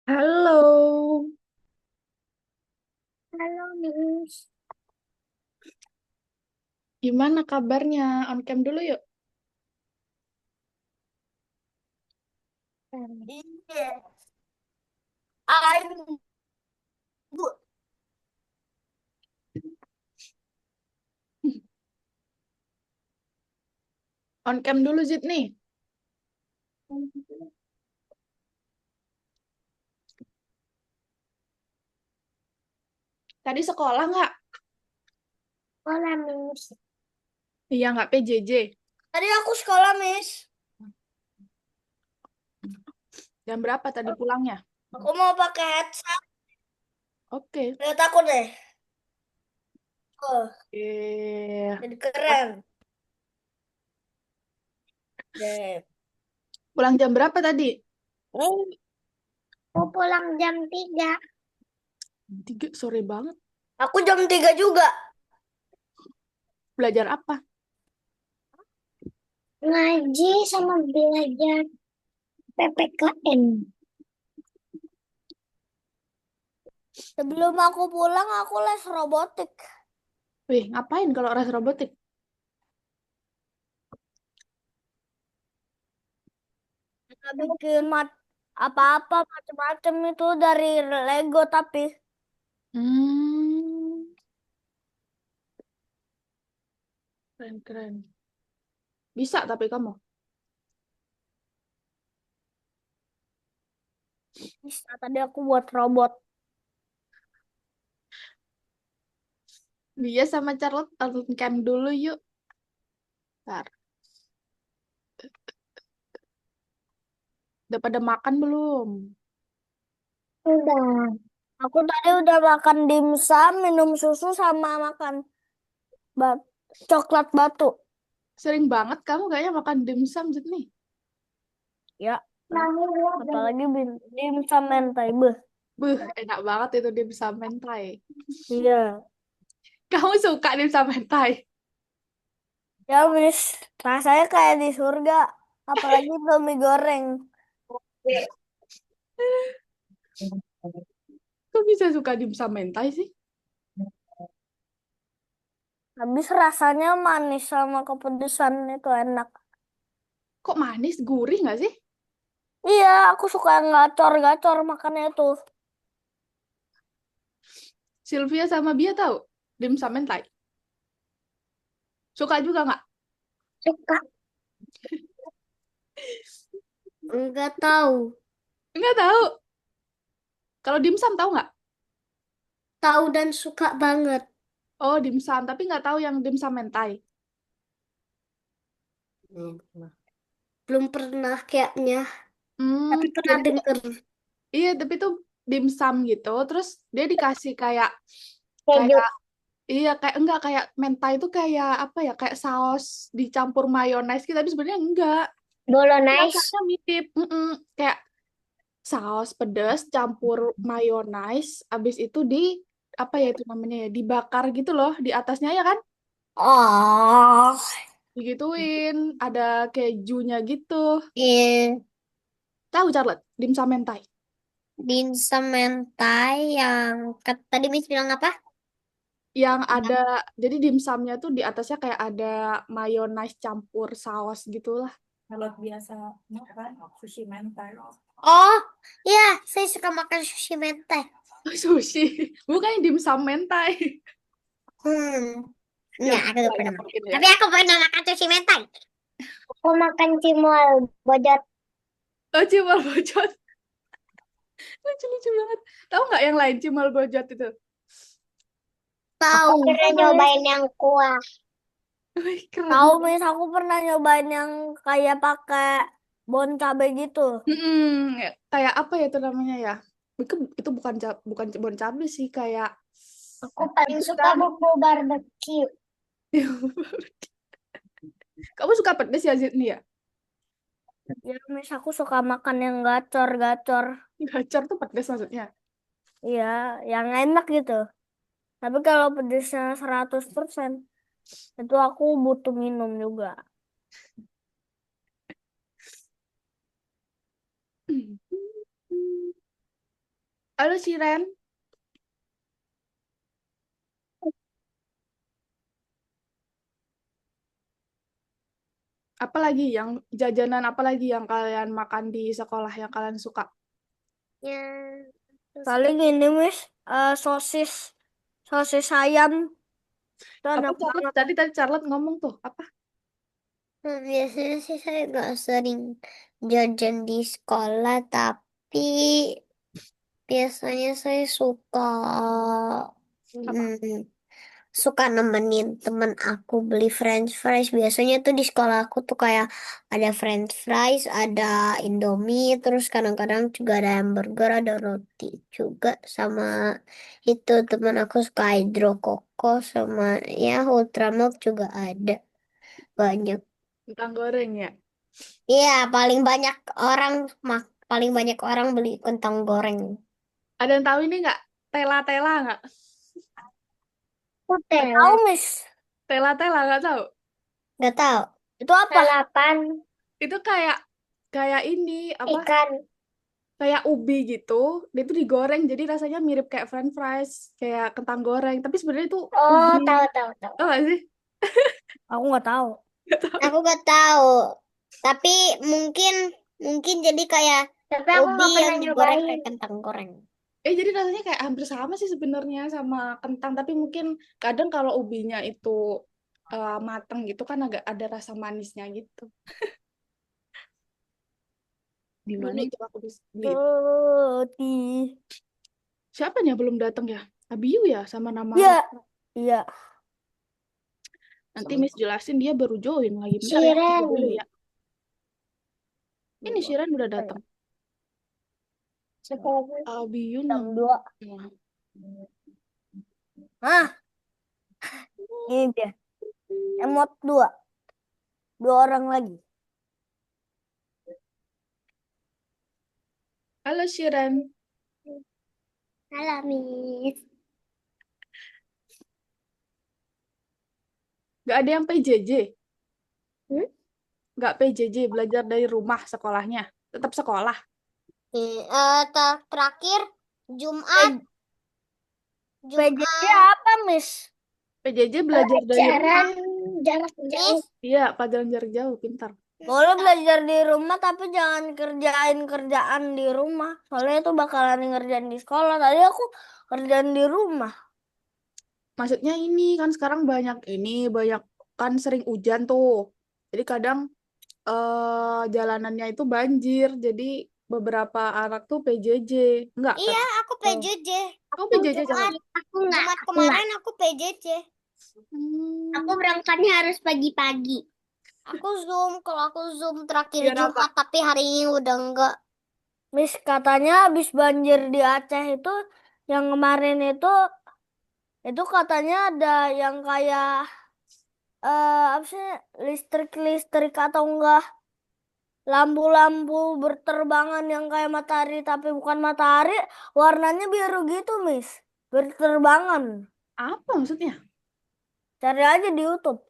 Halo, Halo, Miss. gimana kabarnya? On cam dulu yuk. Iya, I'm good. On cam dulu, Zid nih. Tadi sekolah nggak? Sekolah, Miss. Iya, nggak PJJ. Tadi aku sekolah, Miss. Jam berapa tadi pulangnya? Aku mau pakai headset. Oke. Lihat aku deh. Oh, jadi keren. Deh. Pulang jam berapa tadi? Ini mau pulang jam 3. Jam 3 sore banget. Aku jam 3 juga. Belajar apa? Ngaji sama belajar PPKN. Sebelum aku pulang, aku les robotik. Wih, ngapain kalau ras robotik? Kita bikin apa-apa macam-macam itu dari Lego tapi Hmm, keren-keren. Bisa tapi kamu? bisa. Tadi aku buat robot. Dia sama Charlotte on cam dulu yuk. Ntar. Udah pada makan belum? Udah. Aku tadi udah makan dimsum, minum susu, sama makan bat coklat batu. Sering banget kamu kayaknya makan dimsum, Zid nih. Ya, apalagi dimsum mentai. Beuh. Buh, enak banget itu dimsum mentai. Iya. Kamu suka dimsum mentai? Ya, Miss. Rasanya kayak di surga. Apalagi mie goreng. Kok bisa suka dimsum mentai sih? Habis rasanya manis sama kepedesan itu enak. Kok manis, gurih nggak sih? Iya, aku suka yang gacor-gacor makannya tuh. Sylvia sama Bia tahu dimsum mentai? Suka juga nggak? Suka. Enggak tahu. Nggak tahu. Kalau dimsum tahu nggak? Tahu dan suka banget. Oh, dimsum, tapi nggak tahu yang dimsum mentai. Belum pernah kayaknya. Tapi pernah Jadi tuh, denger. iya, tapi tuh dimsum gitu, terus dia dikasih kayak Keju. kayak iya kayak enggak kayak mentai itu kayak apa ya? Kayak saus dicampur mayones gitu, tapi sebenarnya enggak. Bolognese. Rasanya mirip, kayak saus pedas campur mayonaise abis itu di apa ya itu namanya ya dibakar gitu loh di atasnya ya kan Oh, digituin ada kejunya gitu. iya. Tahu Charlotte dimsum mentai Dimsum mentai yang tadi Miss bilang apa? yang ada jadi dimsumnya tuh di atasnya kayak ada mayonaise campur saus gitulah. Kalau biasa makan sushi mentai. Oh, iya, saya suka makan sushi mentai. Sushi bukan dimsum mentai. Hmm, Ya enggak, aku beda gak ya pernah makan. mungkin ya. Tapi aku pernah makan sushi mentai. Aku makan cimol bojot. Oh, cimal bojot. Lucu-lucu banget. Tahu nggak yang lain cimal bojot itu? Aku Tahu. pernah nyobain yang kuah. Wih, keren. Tahu, Miss, aku pernah nyobain yang kayak pakai bon cabe gitu. Kayak apa ya itu namanya ya? Itu bukan bukan bon cabe sih, kayak Aku paling suka ikan. bumbu barbeque. Kamu suka pedes ya, Zidni ya? Ya, Miss, aku suka makan yang gacor-gacor. Gacor tuh pedes maksudnya. Iya, yang enak gitu. Tapi kalau pedesnya 100%, itu aku butuh minum juga. Halo Shiren, apa lagi yang jajanan apa lagi yang kalian makan di sekolah yang kalian suka? Ya, paling ini Miss, sosis, sosis ayam itu Apa enak Charlotte? banget. Tadi tadi Charlotte ngomong tuh apa? Biasanya sih saya nggak sering jajan di sekolah, tapi biasanya saya suka Apa? suka nemenin temen aku beli French fries. Biasanya tuh di sekolah aku tuh kayak ada French fries, ada Indomie, terus kadang-kadang juga ada hamburger, ada roti juga sama itu temen aku suka hydro koko sama ya Ultramilk juga ada banyak. Kentang goreng ya. Iya, orang paling banyak orang beli kentang goreng. Ada yang tahu ini nggak? Tela-tela nggak? Nggak tahu, Miss. Tela-tela nggak tahu? Nggak tahu. Itu apa? Lalapan Itu kayak kayak ini apa? ikan. Kayak ubi gitu. Dia tuh digoreng jadi rasanya mirip kayak French fries, kayak kentang goreng. Tapi sebenarnya itu Oh, ubi. tahu tahu tahu. Tahu nggak sih? Aku nggak tahu. Nggak tahu. Aku nggak tahu. Tapi mungkin mungkin jadi kayak tapi aku ubi nggak pernah yang digoreng kayak nyobain. kentang goreng. Jadi rasanya kayak hampir sama sih sebenarnya sama kentang, tapi mungkin kadang kalau ubinya itu mateng gitu kan agak ada rasa manisnya gitu. Di mana Beli itu aku bisa beli? roti. Siapa nih yang belum datang ya? Abiu ya sama Namara. Iya, iya. Nanti Miss jelasin dia baru join lagi. Bentar ya, tunggu Siren. dulu ya. Ini Shiren udah Oh, ya. datang. Sekolah Abiu Jam nama. 2. Ah, ini dia. Emot 2. 2 orang lagi. Halo Shiren. Halo, Miss. Gak ada yang PJJ? Hmm? Gak PJJ, belajar dari rumah sekolahnya. Tetap sekolah. Terakhir Jumat, PJJ Jumat. apa, Miss? PJJ belajar dari rumah. Pelajaran jarak jauh. Miss, Iya, pelajaran jarak jauh, pintar. boleh belajar di rumah tapi jangan kerjain kerjaan di rumah. Soalnya itu bakalan ngerjain di sekolah. Tadi aku kerjaan di rumah. Maksudnya ini kan sekarang banyak kan sering hujan tuh. Jadi kadang jalanannya itu banjir. Jadi beberapa anak tuh PJJ. Enggak, Iya, aku PJJ. kamu PJJ Jumat, jangan. Jumat Aku nggak. kemarin aku PJJ. Aku Hmm, berangkatnya harus pagi-pagi. Kalau aku Zoom terakhir biar apa? Jumat, tapi hari ini udah enggak. Miss katanya habis banjir di Aceh itu, yang kemarin itu katanya ada yang kayak apa sih listrik-listrik atau enggak lampu-lampu berterbangan yang kayak matahari tapi bukan matahari, warnanya biru gitu, Miss. Berterbangan. Apa maksudnya? Cari aja di YouTube.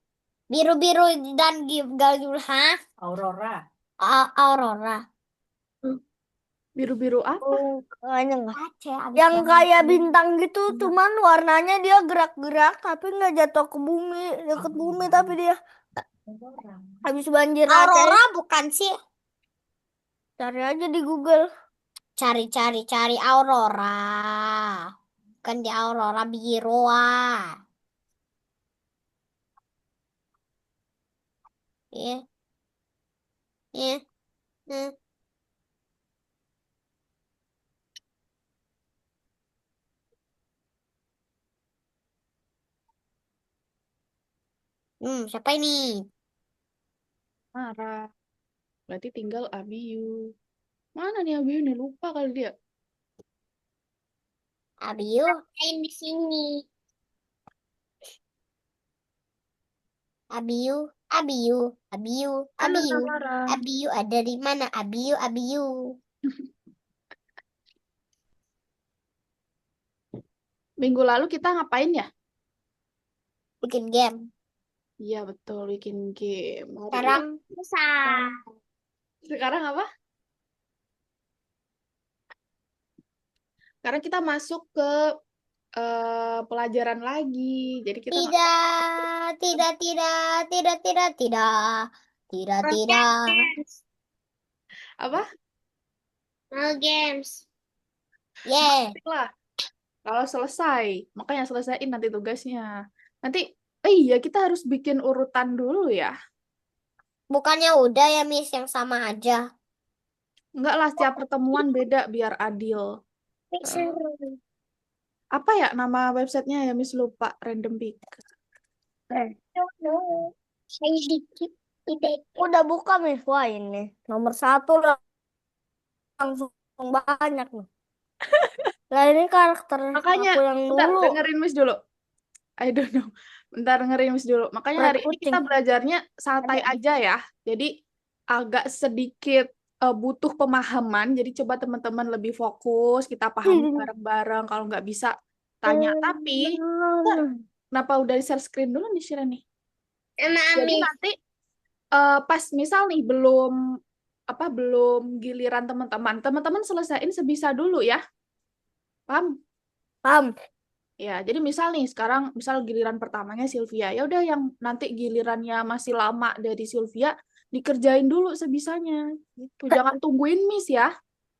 Biru-biru dan gagul, hah? Aurora. Biru-biru apa? Oh, kayaknya enggak. Aceh abis Yang banget. kayak bintang gitu, cuman warnanya dia gerak-gerak tapi nggak jatuh ke bumi, deket bumi tapi dia habis banjir Aceh. Aurora bukan sih? Cari aja di Google. Cari Aurora. Bukan di Aurora biru ah. Iya, iya, iya. Siapa ini? Marah. Berarti tinggal Abiu. Mana nih Abiu nih? Lupa kali dia. Abiu. Main di sini. Abiu, Abiu, Abiu, Halo Abiu, Namara. Abiu ada di mana? Abiu, Abiu. Minggu lalu kita ngapain ya? Bikin game. Iya betul, bikin game. Hari ini. Sekarang Sekarang apa? sekarang kita masuk ke pelajaran lagi. Jadi kita Tidak, tidak. apa? No games. Yeah. Lah, kalau selesai, makanya selesaiin nanti tugasnya. Nanti, iya kita harus bikin urutan dulu ya. Bukannya udah ya, Miss, yang sama aja. Enggak lah, setiap pertemuan beda biar adil. Apa ya nama websitenya ya, Miss lupa. Random Pick. No. Saya dikit. Tidak. Udah buka, Miss. Wah, ini nomor 1 langsung banyak nih. Lah ini karakter Makanya, aku yang bentar, dulu. dengerin Miss dulu. I don't know. Bentar, dengerin Miss dulu. Makanya Red hari ini kita kucing. belajarnya santai aja ya. Jadi agak sedikit butuh pemahaman. Jadi coba teman-teman lebih fokus. Kita pahami bareng-bareng. Kalau nggak bisa, tanya. Tapi, kenapa udah di-share screen dulu nih, Shira nih? Sama Jadi Amis. nanti pas misal nih belum giliran teman-teman selesaiin sebisa dulu ya. Paham? Paham. Ya, jadi misal nih sekarang misal giliran pertamanya Sylvia. Ya udah yang nanti gilirannya masih lama dari Sylvia dikerjain dulu sebisanya. Gitu. Jangan tungguin Miss ya.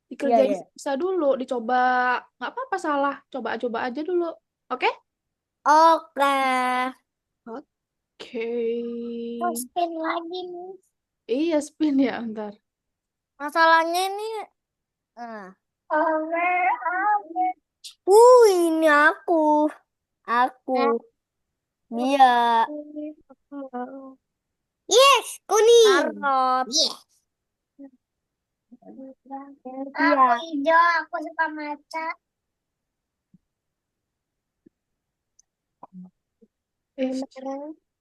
Dikerjain Iya. sebisa dulu, dicoba nggak apa-apa salah. Coba-coba aja dulu. Oke? Oke. Oke. Spin lagi nih. Iya, spin ya, ntar. Masalahnya ini Over. ini aku. Dia Yes, kuning. Tarot. Yes. Iya. Aku hijau, aku suka maca.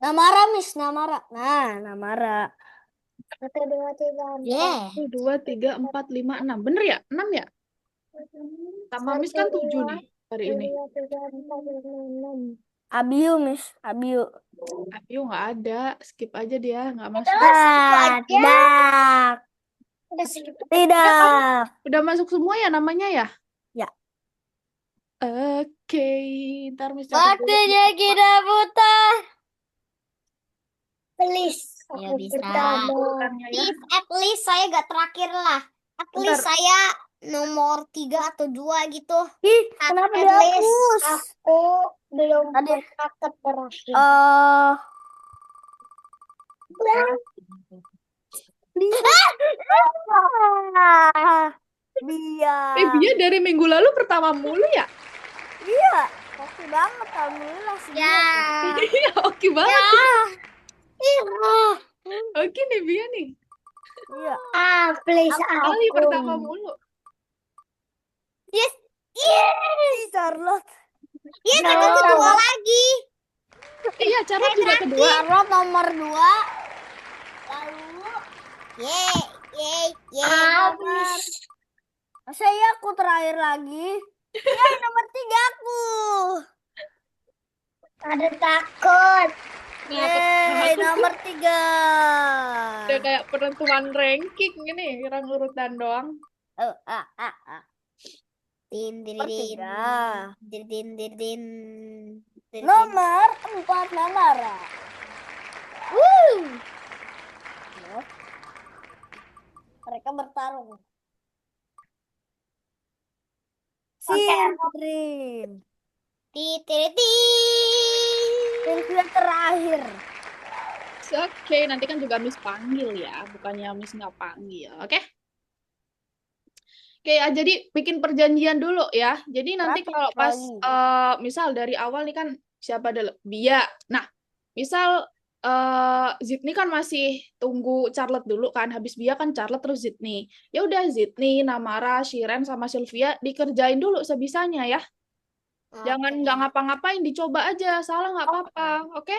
Namara, Miss, Namara. Nah, Namara. 1, 2, 3, 4. Yeah. 1, 2, 3, 4, 5, 6. Bener ya? 6 ya? Sama Miss kan 7 nih hari ini. 6. Abiu, Miss. Abiu. Ayo nggak ada. Skip aja dia. Nggak masuk. Tidak. Udah segitu. Tidak. Udah masuk semua ya namanya ya? Ya. Oke. Ntar Miss catat dulu. Waktunya kita putar. Please. Ya, Aku bisa. pertama. Urutannya ya. Please, at least saya gak terakhir lah. At Bentar. least saya nomor 3 atau 2 gitu. Kenapa At dihapus? least aku belum Tadi. pernah ke terakhir. Dia. Dia dari minggu lalu pertama mulu ya? Iya. Oke banget, alhamdulillah sih. Ya. Iya, oke banget. Oke nih Bia nih. Iya. Please Kali aku. pertama mulu. Yes. Yes. Charlotte. Yes, aku kedua lagi. Iya, Charlotte juga kedua. Charlotte nomor 2. Lalu nomor. Saya aku terakhir lagi. Nomor 3 aku. Ada takut. Nomor 3. Udah kayak penentuan ranking ini, orang urutan doang. Nomor 4 Namara. Mereka bertarung. Sintrim. Yang terakhir. Oke, nanti kan juga Miss panggil ya, bukannya Miss nggak panggil, oke? Oke, ya, jadi bikin perjanjian dulu ya. Jadi nanti Rapid kalau pas misal dari awal nih kan siapa dulu? Bia. Nah, misal Zidni kan masih tunggu Charlotte dulu kan. Habis Bia kan Charlotte terus Zidni. Ya udah Zidni, Namara, Shiren sama Sylvia dikerjain dulu sebisanya ya. Jangan nggak ngapa-ngapain, dicoba aja. Salah nggak apa-apa, oke?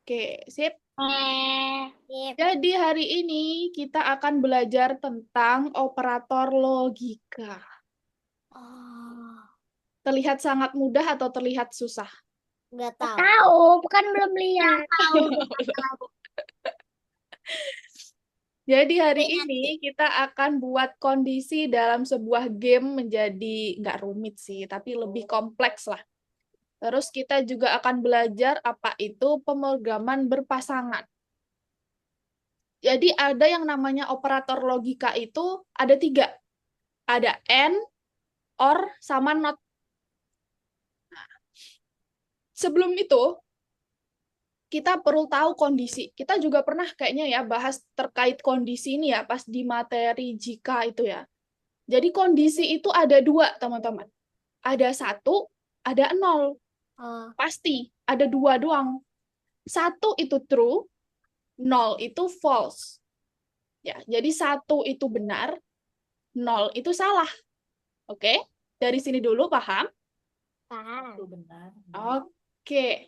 Oke, sip. Jadi hari ini kita akan belajar tentang operator logika. Terlihat sangat mudah atau terlihat susah? Nggak tahu. Tahu, bukan belum lihat. Jadi hari Tapi ini kita akan buat kondisi dalam sebuah game menjadi nggak rumit sih, tapi lebih kompleks lah. Terus kita juga akan belajar apa itu pemrograman berpasangan. Jadi ada yang namanya operator logika itu ada 3. Ada AND, OR, sama NOT. Sebelum itu, kita perlu tahu kondisi. Kita juga pernah kayaknya ya bahas terkait kondisi ini ya pas di materi jika itu ya. Jadi kondisi itu ada 2, teman-teman. Ada 1, ada 0. Oh. Pasti ada 2 doang. 1 itu true, 0 itu false. Ya, jadi 1 itu benar, 0 itu salah. Oke? Dari sini dulu paham? paham. Oke.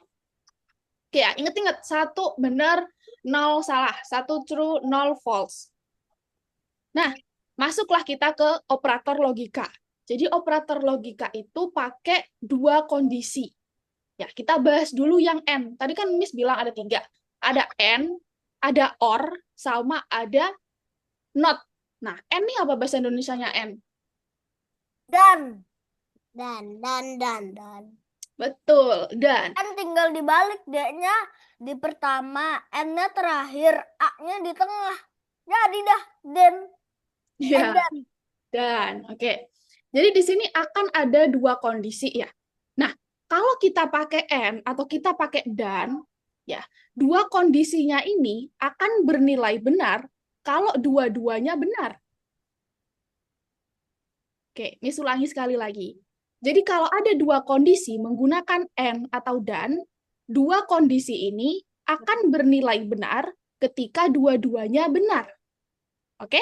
Oke, ya, ingat-ingat 1 benar, 0 salah. 1 true, 0 false. Nah, masuklah kita ke operator logika. Jadi operator logika itu pakai 2 kondisi. Ya, kita bahas dulu yang N. Tadi kan Miss bilang ada 3. Ada N, ada OR, sama ada NOT. Nah, N ini apa bahasa Indonesianya N? Dan Dan. Betul, dan. N tinggal dibalik D-nya di pertama, N-nya terakhir, A-nya di tengah. Jadi dah, dan. Ya, dan. Oke. Jadi di sini akan ada 2 kondisi ya. Nah, kalau kita pakai N atau kita pakai dan, ya, 2 kondisinya ini akan bernilai benar kalau dua-duanya benar. Oke, Miss ulangi sekali lagi. Jadi kalau ada 2 kondisi menggunakan N atau dan, 2 kondisi ini akan bernilai benar ketika dua-duanya benar. Oke?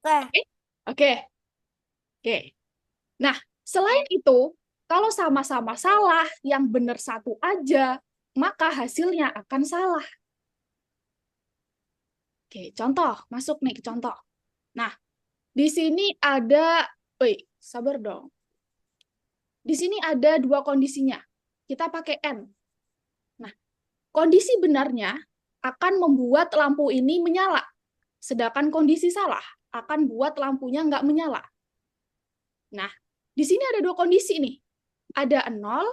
Oke. Oke. Oke. Nah, selain itu, kalau sama-sama salah, yang benar 1 aja, maka hasilnya akan salah. Oke, contoh. Masuk nih ke contoh. Nah, di sini ada, sabar dong. Di sini ada 2 kondisinya. Kita pakai N. Nah, kondisi benarnya akan membuat lampu ini menyala. Sedangkan kondisi salah akan buat lampunya nggak menyala. Nah, di sini ada 2 kondisi nih. Ada 0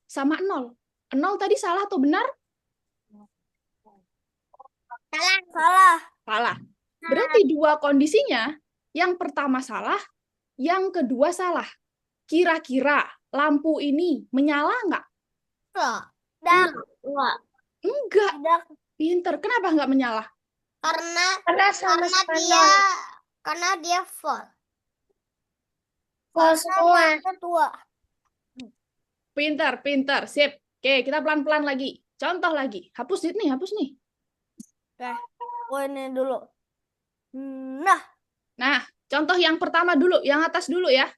sama 0. 0 tadi salah atau benar? Salah. Salah. Berarti 2 kondisinya, yang pertama salah, yang kedua salah. Kira-kira lampu ini menyala nggak? Dan Enggak. tidak, Pinter. Kenapa nggak menyala? Karena dia full. karena semua. matnya tua. Pinter. Sip. Oke, kita pelan-pelan lagi. Contoh lagi. Hapus nih, hapus nih. Oke, oh ini dulu. Nah, Nah, contoh yang pertama dulu, yang atas dulu ya.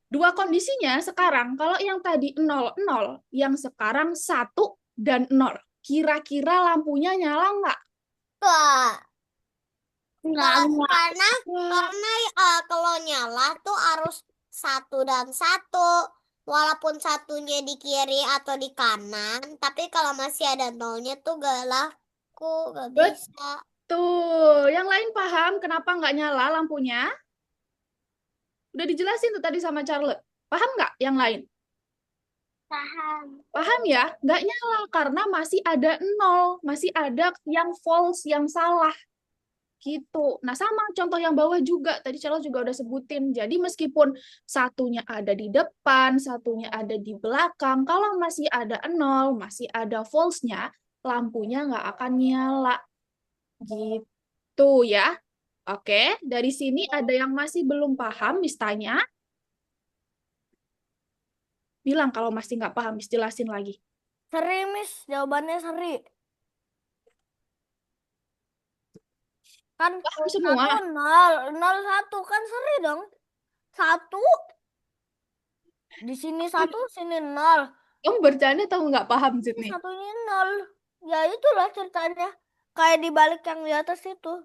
2 kondisinya sekarang, kalau yang tadi 0, 0, yang sekarang 1 dan 0. Kira-kira lampunya nyala nggak? Karena kalau nyala tuh harus 1 dan 1. Walaupun satunya di kiri atau di kanan, tapi kalau masih ada nolnya tuh gak laku, gak bisa. Tuh, yang lain paham kenapa nggak nyala lampunya? Udah dijelasin tuh tadi sama Charlotte. Paham nggak yang lain? Paham. Paham ya? Nggak nyala karena masih ada 0. Masih ada yang false, yang salah. Gitu. Nah, sama contoh yang bawah juga. Tadi Charlotte juga udah sebutin. Jadi meskipun satunya ada di depan, satunya ada di belakang, kalau masih ada 0, masih ada false-nya, lampunya nggak akan nyala. Gitu ya. Oke, dari sini ada yang masih belum paham, Miss tanya. Bilang kalau masih nggak paham, Miss jelasin lagi. seri Miss, jawabannya seri. Kan Paham semua? 1, 0, 0, 1 kan seri dong. 1 di sini 1, sini 0. Kamu bercanda atau nggak paham, Sydney? Satunya 0. Ya itulah ceritanya. Kayak dibalik yang di atas itu.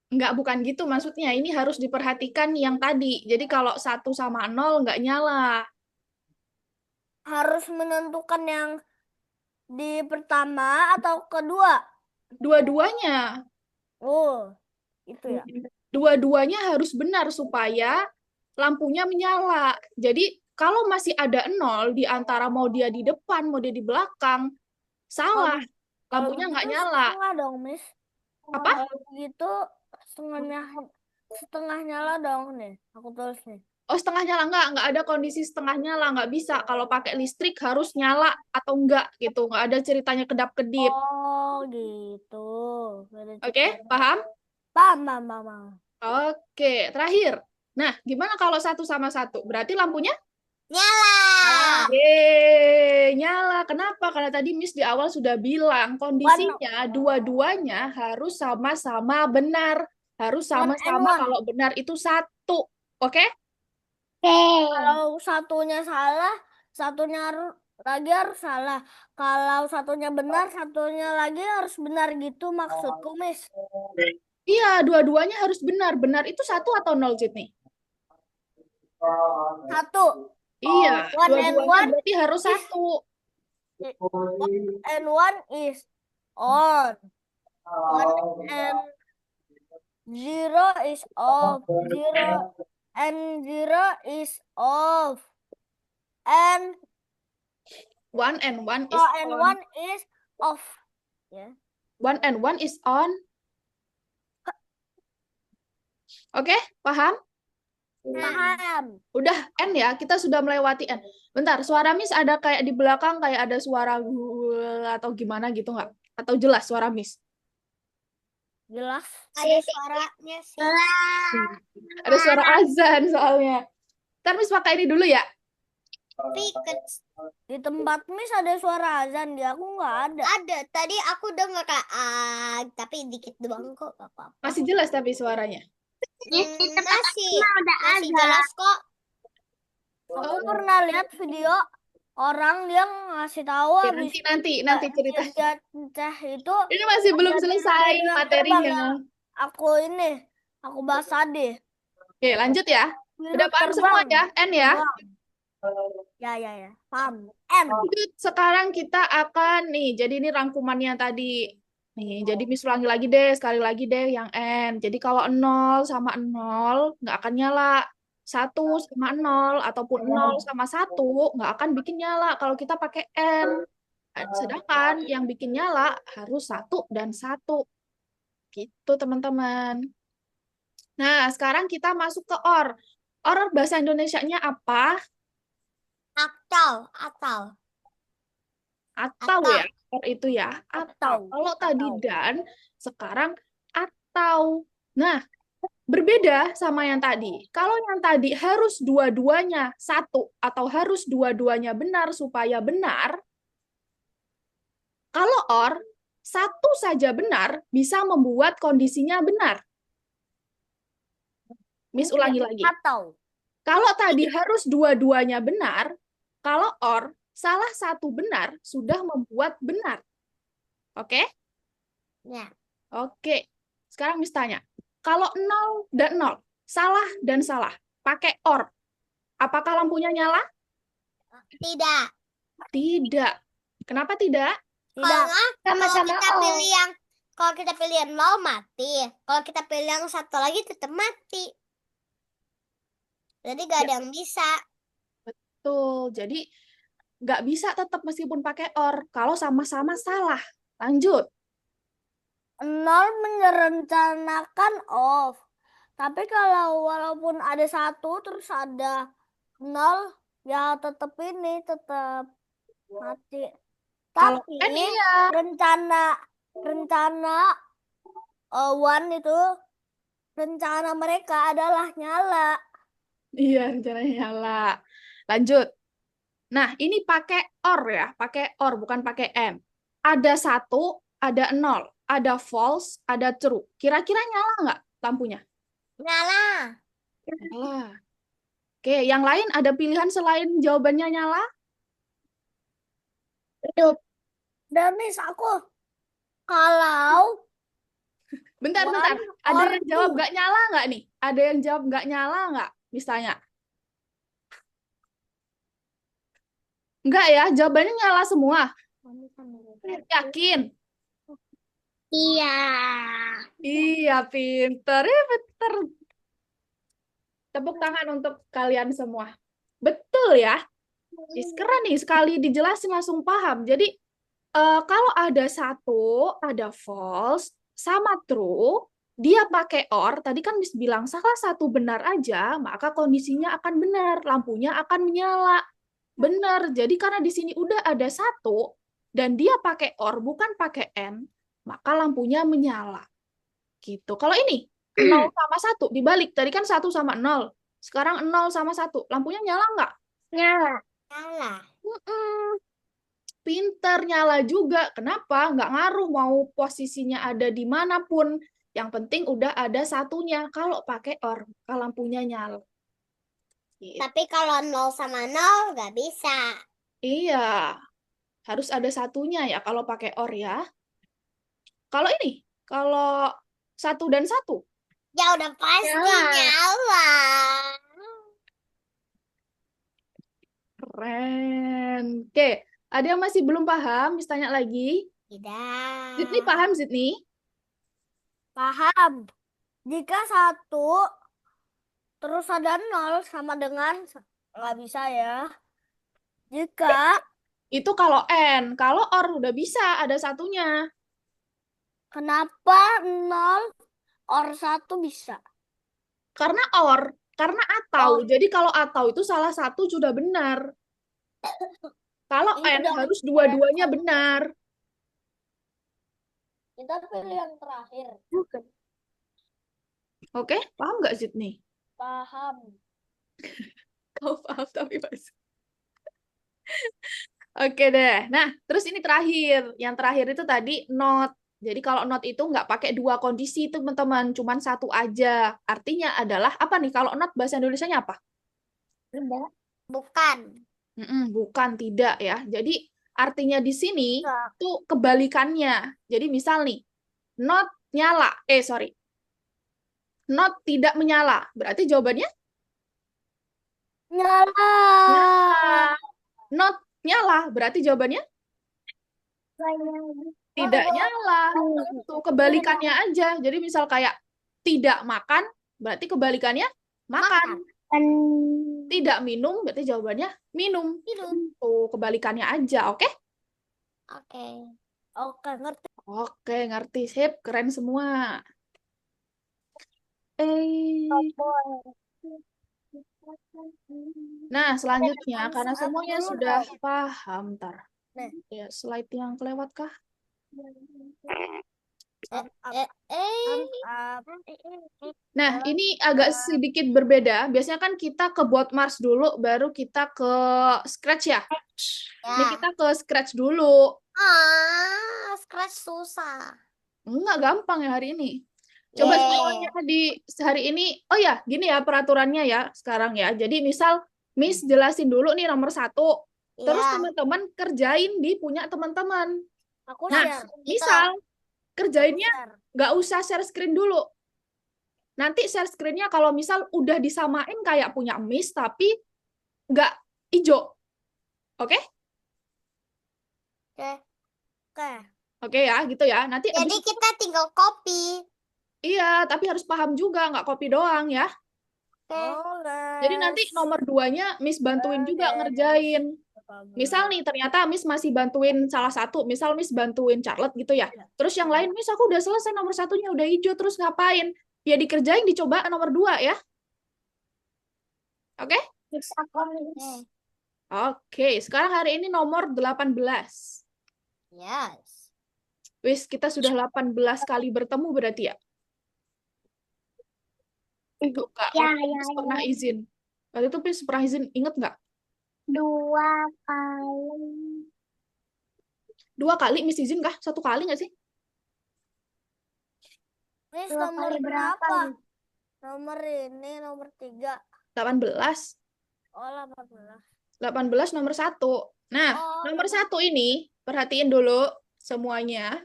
Nggak, bukan gitu maksudnya. Ini harus diperhatikan yang tadi. Jadi kalau 1 sama 0 nggak nyala. Harus menentukan yang di pertama atau kedua? Dua-duanya. Oh, itu ya. Dua-duanya harus benar supaya lampunya menyala. Jadi kalau masih ada 0 di antara mau dia di depan, mau dia di belakang, salah. Kalau Lampunya nggak begitu nyala. setengah dong, Miss. Apa? Kalau begitu setengah nyala dong nih. Aku tulis nih. Oh, setengah nyala nggak ada kondisi setengah nyala, nggak bisa. Kalau pakai listrik harus nyala atau enggak gitu, nggak ada ceritanya kedap-kedip. Oh, gitu. Oke, paham? Paham, paham, paham. Oke, terakhir. Nah, gimana kalau 1 sama 1? Berarti lampunya? Nyala. Nyala. Kenapa? Karena tadi Miss di awal sudah bilang kondisinya dua-duanya harus sama-sama benar. Harus One and sama-sama one. kalau benar itu 1. Oke? Kalau satunya salah, satunya lagi harus salah. Kalau satunya benar, satunya lagi harus benar gitu maksudku, Miss. Iya, dua-duanya harus benar. Benar itu 1 atau 0, Sydney? 1. Iya, One and dua-duanya one berarti harus 1. and one is on. One and zero is off. Zero and zero is off. And 1 and 1 is oh, and on. one is off. Ya. 1 and 1 is on. Oke, paham? Paham. Udah N ya, kita sudah melewati N. Bentar, suara Miss ada kayak di belakang kayak ada suara atau gimana gitu nggak? Atau jelas suara Miss? Jelas. Ada suaranya sih. Ada suara azan soalnya. Ntar Miss pakai ini dulu ya. Tapi Di tempat Miss ada suara azan, di aku nggak ada. ada. Tadi aku dengar kayak tapi dikit doang kok, gak apa-apa. Masih jelas tapi suaranya. Masih jelas kok. Aku pernah lihat video orang dia ngasih tahu Oke, habis nanti cerita. dia cah itu Ini masih belum selesai materinya. Aku bahas tadi. Oke, lanjut ya. Udah paham semua ya, N ya? Ya. Paham. M. Lanjut, sekarang kita akan nih, jadi ini rangkumannya tadi. Nih, jadi Miss ulangi lagi deh, sekali lagi deh yang N. Jadi kalau 0 sama 0 nggak akan nyala. 1 sama 0 ataupun 0 sama 1 nggak akan bikin nyala kalau kita pakai N. Sedangkan yang bikin nyala harus 1 dan 1. Gitu teman-teman. Nah, sekarang kita masuk ke OR. OR bahasa Indonesianya apa? Atau. Atau ya, OR itu ya. Atau. Kalau tadi dan, sekarang atau. Nah, berbeda sama yang tadi. Kalau yang tadi harus dua-duanya 1 atau harus dua-duanya benar supaya benar. Kalau OR, 1 saja benar bisa membuat kondisinya benar. Miss ulangi lagi. Atau. Kalau tadi harus dua-duanya benar, kalau OR, salah satu benar sudah membuat benar. Oke? Ya. Oke. Sekarang Miss tanya. Kalau 0 dan 0, salah dan salah, pakai OR, apakah lampunya nyala? Tidak. Tidak. Kenapa tidak? Kalau kita pilih yang 0 mati. Kalau kita pilih yang satu lagi tetap mati. Jadi gak ada yang bisa. Betul. Jadi nggak bisa tetap meskipun pakai OR kalau sama-sama salah. Lanjut. 0 merencanakan off. Tapi kalau walaupun ada 1 terus ada 0, ya tetap mati. Kalau Tapi N iya. rencana one itu rencana mereka adalah nyala. Iya, rencananya nyala. Lanjut. Nah, ini pakai OR ya, pakai OR bukan pakai M. Ada 1, ada 0, ada false, ada true. Kira-kira nyala nggak lampunya? Nyala. Nyala. Oke, yang lain ada pilihan selain jawabannya nyala? Dan Miss aku kalau Bentar. Ada yang jawab nggak nyala nggak nih? Ada yang jawab nggak nyala nggak? Misalnya. Nggak ya, jawabannya nyala semua. Yakin? Iya. Iya, pinter. Ya, pinter. Tepuk tangan untuk kalian semua. Betul ya? Is, keren nih, sekali dijelasin langsung paham. Jadi, kalau ada satu, ada false, sama true, dia pakai or, tadi kan Miss bilang salah satu benar aja, maka kondisinya akan benar, lampunya akan menyala. Benar, jadi karena di sini udah ada satu, dan dia pakai or, bukan pakai and, maka lampunya menyala. Gitu. Kalau ini, 0 sama 1, dibalik. Tadi kan 1 sama 0. Sekarang 0 sama 1. Lampunya nyala nggak? Nyala. Nyala. Pinter, nyala juga. Kenapa? Nggak ngaruh mau posisinya ada di manapun. Yang penting udah ada satunya. Kalau pakai or, kalau lampunya nyala. Gitu. Tapi kalau 0 sama 0 nggak bisa. Iya, harus ada satunya ya kalau pakai or ya. Kalau ini, kalau 1 dan 1. Ya udah pasti Nyala. nyala. Keren. Oke, ada yang masih belum paham? Miss tanya lagi. Zidni Tidak. paham, Zidni? Paham. Jika 1 terus ada 0 sama dengan nggak bisa ya. Jika Itu kalau N. Kalau or udah bisa, ada satunya. kenapa 0 or 1 bisa? Karena or, karena atau. Oh. Jadi kalau atau itu salah satu sudah benar. Kalau Ini N udah harus dua-duanya benar. Kita pilih yang terakhir. Bukan. Oke, paham nggak Zidni? Paham. Kau paham tapi masih. Oke deh. Nah, terus ini terakhir. Yang terakhir itu tadi not. Jadi kalau not itu nggak pakai dua kondisi teman-teman, cuman satu aja. Artinya adalah apa nih? Kalau not bahasa Indonesianya apa? Bukan. Bukan, tidak ya. Jadi artinya di sini Enggak. itu kebalikannya. Jadi misal nih, not nyala. Sorry. Not tidak menyala. Berarti jawabannya Nyala. not nyala. Berarti jawabannya tidak nyala. Tuh kebalikannya aja. Jadi misal kayak tidak makan, berarti kebalikannya makan. Tidak minum, berarti jawabannya minum. Minum. Tuh kebalikannya aja, oke? Oke. Oke, ngerti. Oke, ngerti. Sip, keren semua. Nah, selanjutnya, karena semuanya sudah paham, ntar. Nih. Ya, slide yang kelewat kah? Nah, ini agak sedikit berbeda. Biasanya kan kita ke Boardmars dulu, baru kita ke Scratch ya. Ini Ya. kita ke Scratch dulu. Scratch susah. Enggak gampang ya hari ini. Coba Yeay. semuanya di hari ini. Oh ya, gini ya peraturannya ya sekarang ya. Jadi misal Miss jelasin dulu nih nomor 1. Terus Ya. teman-teman kerjain di punya teman-teman. Aku Nah, share. misal kerjainnya Share. nggak usah share screen dulu. Nanti share screen-nya kalau misal udah disamain kayak punya Miss tapi nggak hijau. Oke? Oke. Oke. Oke ya, gitu ya. Nanti Jadi abis- kita tinggal copy. iya, tapi harus paham juga, nggak copy doang ya. Oke. Jadi nanti nomor 2-nya Miss bantuin juga ngerjain. Misal nih, ternyata Miss masih bantuin salah satu. Misal Miss bantuin Charlotte gitu ya. Terus yang lain, Miss aku udah selesai nomor 1-nya udah hijau, terus ngapain? Ya dikerjain, dicoba nomor 2 ya. Oke? Oke, sekarang hari ini nomor 18. Yes. Wis, kita sudah 18 kali bertemu berarti ya? Tuh, Kak, Ya, waktu Miss pernah izin. Waktu itu Miss pernah izin, inget nggak? 2 kali. 2 kali Miss izin kah? 1 kali nggak sih? Miss, 2 nomor kali berapa? Nomor ini, nomor 3. 18. Oh, 18. 18 nomor 1. Nah, Oh, nomor 1 ini, perhatiin dulu semuanya.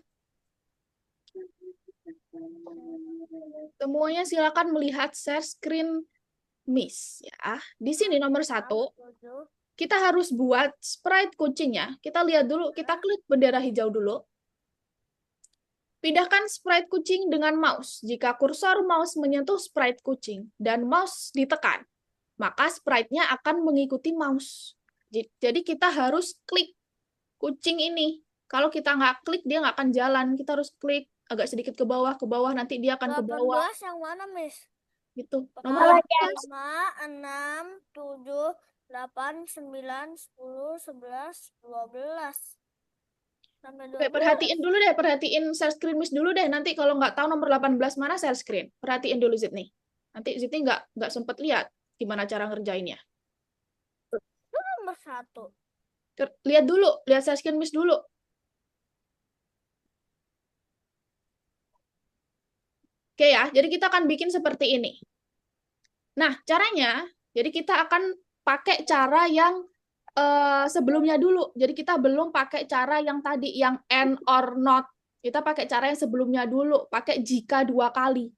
Semuanya silakan melihat share screen Miss ya. Di sini nomor 1, kita harus buat sprite kucingnya. Kita lihat dulu, kita klik bendera hijau dulu. Pindahkan sprite kucing dengan mouse. Jika kursor mouse menyentuh sprite kucing dan mouse ditekan, maka sprite-nya akan mengikuti mouse. Jadi kita harus klik kucing ini. Kalau kita nggak klik, dia nggak akan jalan. Kita harus klik agak sedikit ke bawah, nanti dia akan ke bawah. 18 yang mana, Miss? Gitu. Pertama, Nomor 5, 6, 7, 8, 9, 10, 11, 12. Sampai Oke, 12. perhatiin share screen Miss dulu deh. Nanti kalau nggak tahu nomor 18 mana share screen. Perhatiin dulu Zidni. Nanti Zidni nggak sempat lihat gimana cara ngerjainnya. Itu nomor 1. Lihat dulu, lihat share screen Miss dulu. Oke ya, jadi kita akan bikin seperti ini. Nah, caranya, jadi kita akan pakai cara yang sebelumnya dulu. Jadi kita belum pakai cara yang tadi, yang and or not. Kita pakai cara yang sebelumnya dulu, pakai jika 2 kali.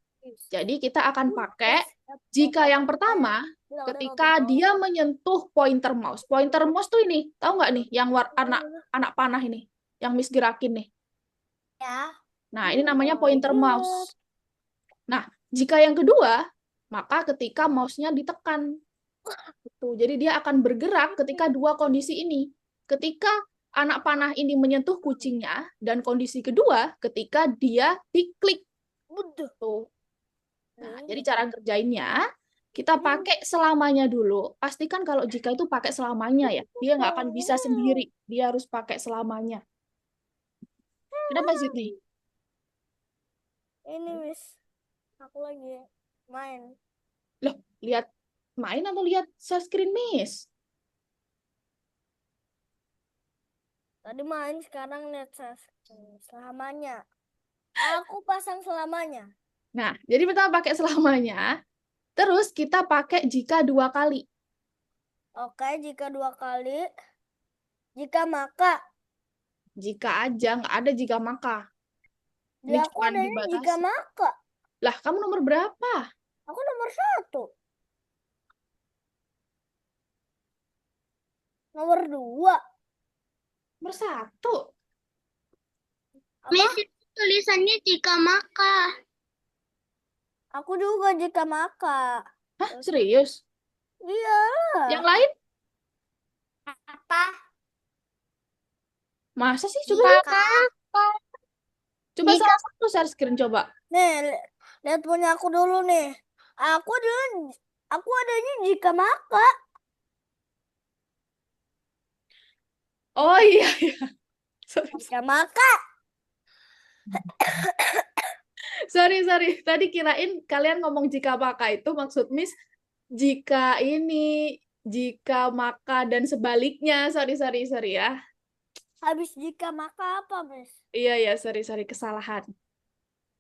Jadi kita akan pakai jika yang pertama, ketika dia menyentuh pointer mouse. Pointer mouse tuh ini, tahu nggak nih, yang anak panah ini, yang Miss gerakin nih. Ya. Nah, ini namanya pointer mouse. Nah, jika yang kedua, maka ketika mouse-nya ditekan. Jadi dia akan bergerak ketika dua kondisi ini. Ketika anak panah ini menyentuh kucingnya, dan kondisi kedua ketika dia diklik. Tuh. Nah, jadi cara kerjainnya, kita pakai selamanya dulu. Pastikan kalau jika itu pakai selamanya ya. Dia nggak akan bisa sendiri. Dia harus pakai selamanya. Kenapa Zidni? Ini, Miss. Aku lagi main. Loh, lihat main atau lihat share screen Miss? Tadi main, sekarang lihat selamanya. Aku pasang selamanya. Nah, jadi pertama pakai selamanya. Terus kita pakai jika 2 kali. Oke, jika 2 kali. Jika maka. Jika aja, nggak ada jika maka. Di Ini aku cuma adanya jika dibatasi. maka. Lah, kamu nomor berapa? Aku nomor 1. Nomor 2. Nomor 1. Miss, itu tulisannya jika maka. Aku juga jika maka. Hah, serius? Iya. Yang lain? Apa? Masa sih? Coba lihat. Coba Jika- salah satu share screen coba. Nih, lihat punya aku dulu nih. Aku adanya jika maka. Oh iya, iya. Sorry, Jika maka. sorry. Tadi kirain kalian ngomong jika maka itu maksud Miss jika ini, jika maka dan sebaliknya. Sorry ya. Habis jika maka apa, Miss? Iya, sorry, kesalahan.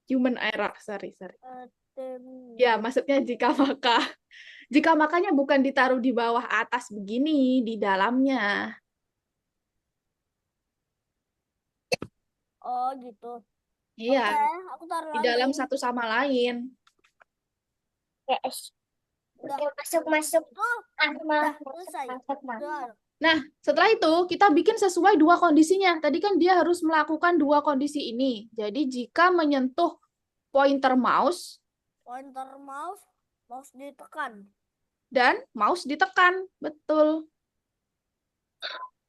Human error, sorry. Ya, maksudnya jika maka. Jika makanya bukan ditaruh di bawah atas begini, di dalamnya. Oh, gitu. Iya, Oke, aku taruh di lagi. dalam satu sama lain. Yes. Udah. Masuk. Udah, selesai. Udah. Nah, setelah itu kita bikin sesuai 2 kondisinya. Tadi kan dia harus melakukan 2 kondisi ini. Jadi jika menyentuh pointer mouse Pointer mouse ditekan. dan mouse ditekan. Betul.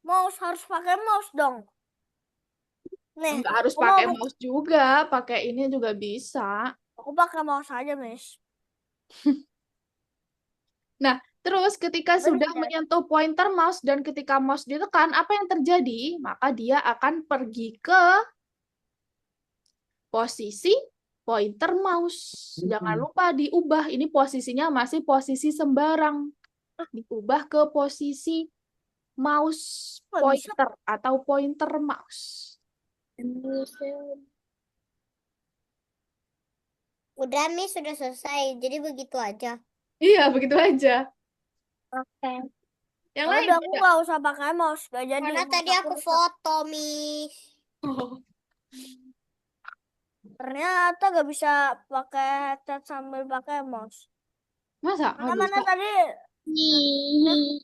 Mouse harus pakai mouse dong. Nih, Nggak harus aku pakai mau- mouse juga, pakai ini juga bisa. Aku pakai mouse aja, Miss. Nah, terus ketika sudah Benar. menyentuh pointer mouse dan ketika mouse ditekan, apa yang terjadi? Maka dia akan pergi ke posisi pointer mouse. Jangan lupa diubah. Ini posisinya masih posisi sembarang. Diubah ke posisi mouse Kok bisa? pointer atau pointer mouse. Udah, Miss, sudah selesai. Jadi begitu aja. Iya, begitu aja. Oke. Yang Ya lain udah, aku ada? nggak usah pakai mouse. Gak jadi. Karena mouse tadi aku rusak. foto, Miss. Oh, Ternyata gak bisa pakai headset sambil pakai mouse. masa? Nggak Mana bisa? tadi? Nih.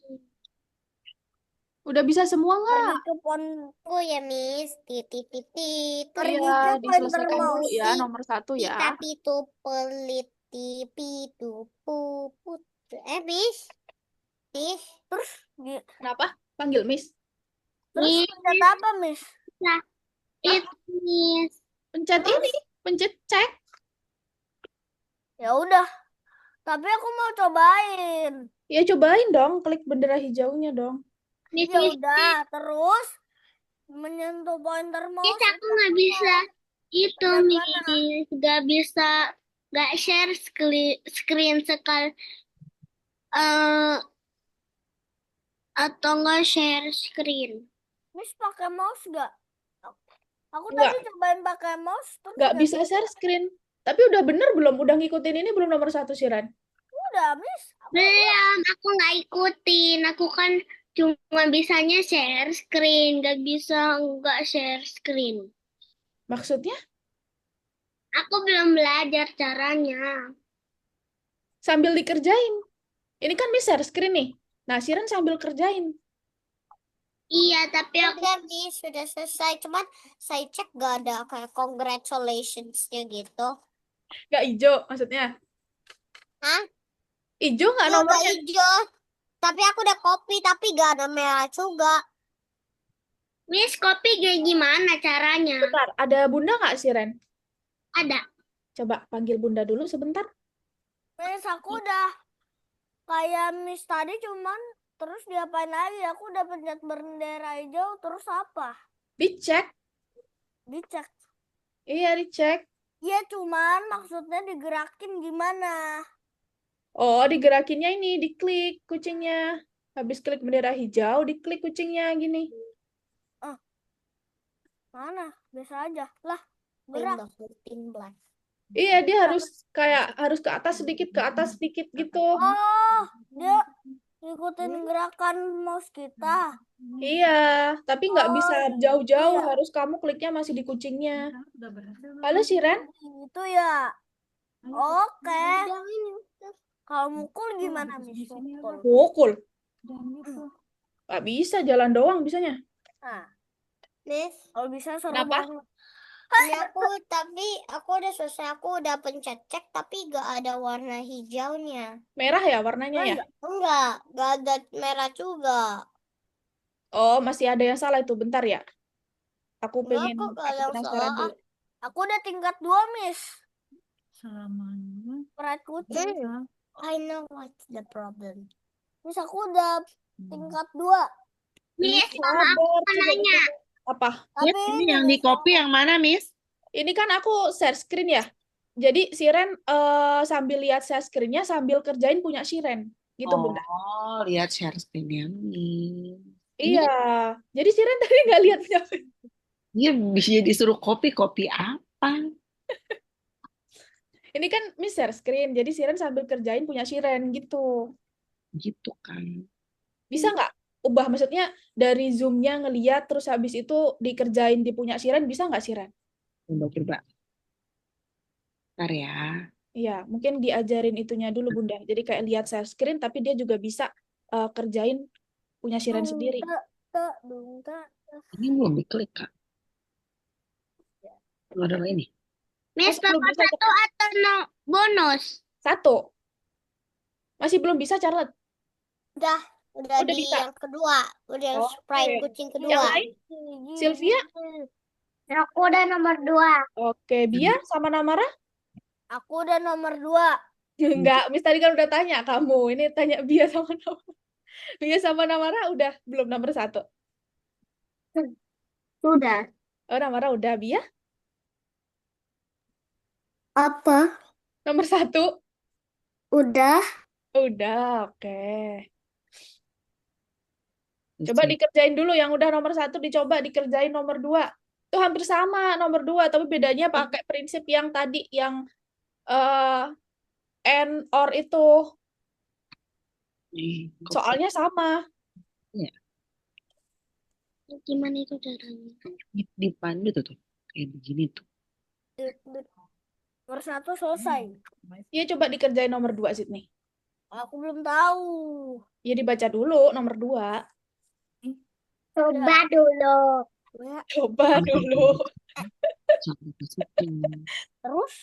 Udah bisa semua nggak? Pergi ke pon Oh ya, Miss. Titit titit. pergi Iya, ke pointer diselesaikan dulu mouse. ya nomor 1 ya. Kita pitu pelit pitu puput. Miss. Miss. Terus di- Kenapa? Panggil Miss. terus Miss. pencet apa, Miss? Itu Miss. Pencet Terus? ini, pencet cek. Ya udah, tapi aku mau cobain. Ya cobain dong, klik bendera hijaunya dong. Miss, Ya Miss, udah, terus menyentuh pointer Miss, mouse aku nggak bisa itu, pencet mana? Miss. Nggak bisa, nggak share screen sekali. Atau nggak share screen. Miss pakai mouse gak? Aku Nggak. tadi cobain pakai mouse terus Nggak nggak bisa share screen. Tapi udah bener belum? Udah ngikutin ini belum nomor 1 sih, Ran? udah, Miss. Belum, aku nggak ikutin. Aku kan cuma bisanya share screen, nggak bisa nggak share screen. Maksudnya Aku belum belajar caranya. sambil dikerjain. Ini kan Miss share screen nih. Nah, Siren sambil kerjain. Iya, tapi aku udah Miss, sudah selesai. Cuman saya cek gak ada kayak congratulations-nya gitu. Nggak hijau maksudnya. Hah? Hijau nggak Iya, nomornya? gak hijau. Tapi aku udah copy, tapi gak ada merah juga. Miss, copy kayak gimana caranya? Bentar, ada Bunda nggak, Siren? Ada. Coba panggil Bunda dulu sebentar. Miss, aku udah kayak Miss tadi cuman terus diapain lagi? Aku udah pencet bendera hijau terus apa? Dicek. Dicek. Iya, dicek. Iya, cuman maksudnya digerakin gimana? Oh, digerakinnya ini, diklik kucingnya. Habis klik bendera hijau, diklik kucingnya gini. Mana? Biasa aja. Lah, In gerak. the whole black. Iya, dia harus harus ke atas sedikit gitu. Oh, dia ikutin gerakan mouse kita. Iya, tapi nggak Oh, bisa jauh-jauh, iya. harus kamu kliknya masih di kucingnya. Halo, Siren? Itu ya. Oke. Kalau mukul gimana, Miss? Mukul. Mukul. Nggak bisa, jalan doang bisanya. Nah, Miss, kalau bisa seru Kenapa? banget. ini tapi aku udah selesai. Aku udah pencet cek, tapi gak ada warna hijaunya. Merah ya warnanya ya? Enggak ada merah juga. Oh, masih ada yang salah itu. Bentar ya. Aku Enggak pengen kok kalau yang penasaran salah. dulu. Aku udah tingkat 2, Miss. Salaman. Pride kucing. I know what's the problem. Miss, aku udah tingkat 2. Miss, Sabar, aku mau coba nanya. dulu. Apa? Tapi Ini yang di copy yang mana, Miss? Ini kan aku share screen ya. Jadi Siren sambil lihat share screen-nya sambil kerjain punya Siren. Gitu, Bunda. Oh, lihat share screen yang ini. Iya. Jadi Siren tadi nggak lihat punya. Dia bisa disuruh copy apa? Ini kan Miss share screen. Jadi Siren sambil kerjain punya Siren gitu. Gitu kan. Bisa nggak ubah, maksudnya dari zoom-nya ngeliat terus habis itu dikerjain di punya Siren, bisa nggak Siren? Coba. Ntar ya. Iya, mungkin diajarin itunya dulu Bunda. Jadi kayak lihat share screen tapi dia juga bisa kerjain punya Siren sendiri. Ini belum diklik, Kak. Ada ini. Miss, Masih belum pakai bisa, satu atau no bonus? 1. Masih belum bisa, Charlotte. Udah Udah di bisa. yang kedua. Udah yang Oke. sprite kucing Yang kedua. lain? Sylvia? Aku udah nomor 2. Oke, Bia sama Namara? Aku udah nomor 2. Enggak, Miss tadi kan udah tanya kamu. Ini tanya Bia sama Namara. Bia sama Namara udah belum nomor 1. Sudah. Oh, Namara udah. Bia? Apa? Nomor 1? Udah. Udah, oke. Coba dikerjain dulu yang udah nomor 1, dicoba dikerjain nomor 2. Itu hampir sama nomor 2, tapi bedanya pakai prinsip yang tadi, yang and or itu. Soalnya sama. Gimana itu caranya? Dipandu tuh. Kayak begini tuh. Nomor 1 selesai. Ya coba dikerjain nomor 2, Sydney. Aku belum tahu. Ya dibaca dulu nomor 2. Coba dulu. Coba dulu. Sampai ke situ. Terus?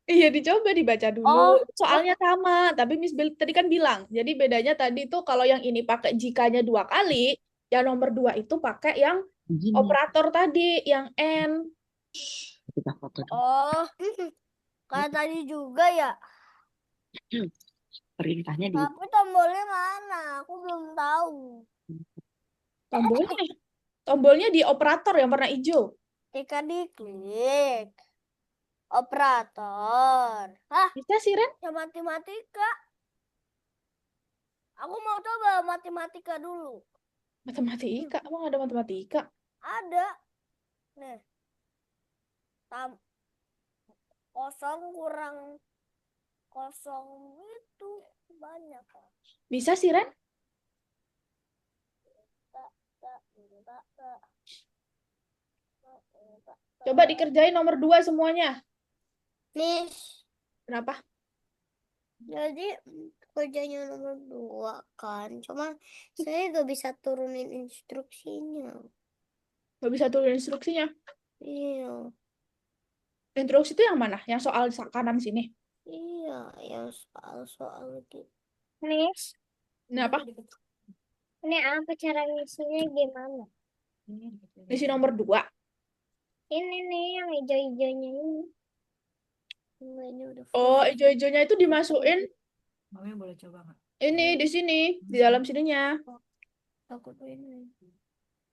Iya, dicoba dibaca dulu. Oh, Soalnya sama, tapi Miss Bel tadi kan bilang. Jadi bedanya tadi tuh kalau yang ini pakai jikanya 2 kali, yang nomor 2 itu pakai yang Begini, operator tadi, yang N. kita foto dulu. oh, kayak tadi juga ya. Perintahnya di Tapi tombolnya mana? Aku belum tahu. Tombolnya, tombolnya di operator yang warna hijau. Ketika diklik operator. Hah, Bisa sih, Ren? ya matematika. Aku mau coba matematika dulu. Matematika, emang ada matematika? Ada. Nih, kosong kurang kosong itu banyak. Bisa sih, Ren? Coba dikerjain nomor 2 semuanya. Miss, Kenapa? jadi kerjanya nomor 2 kan. Cuma saya gak bisa turunin instruksinya. Nggak bisa tulis instruksinya. Iya, Instruksi itu yang mana? Yang soal kanan sini. iya, yang soal-soal gitu. Miss, Kenapa? ini apa cara ngisinya gimana? Isi nomor 2. Ini nih yang hijau-hijaunya ini. Enggak, ini udah Oh, full. hijau-hijaunya itu dimasukin Mami boleh coba nggak? ini di sini, di dalam sininya. Takut ini.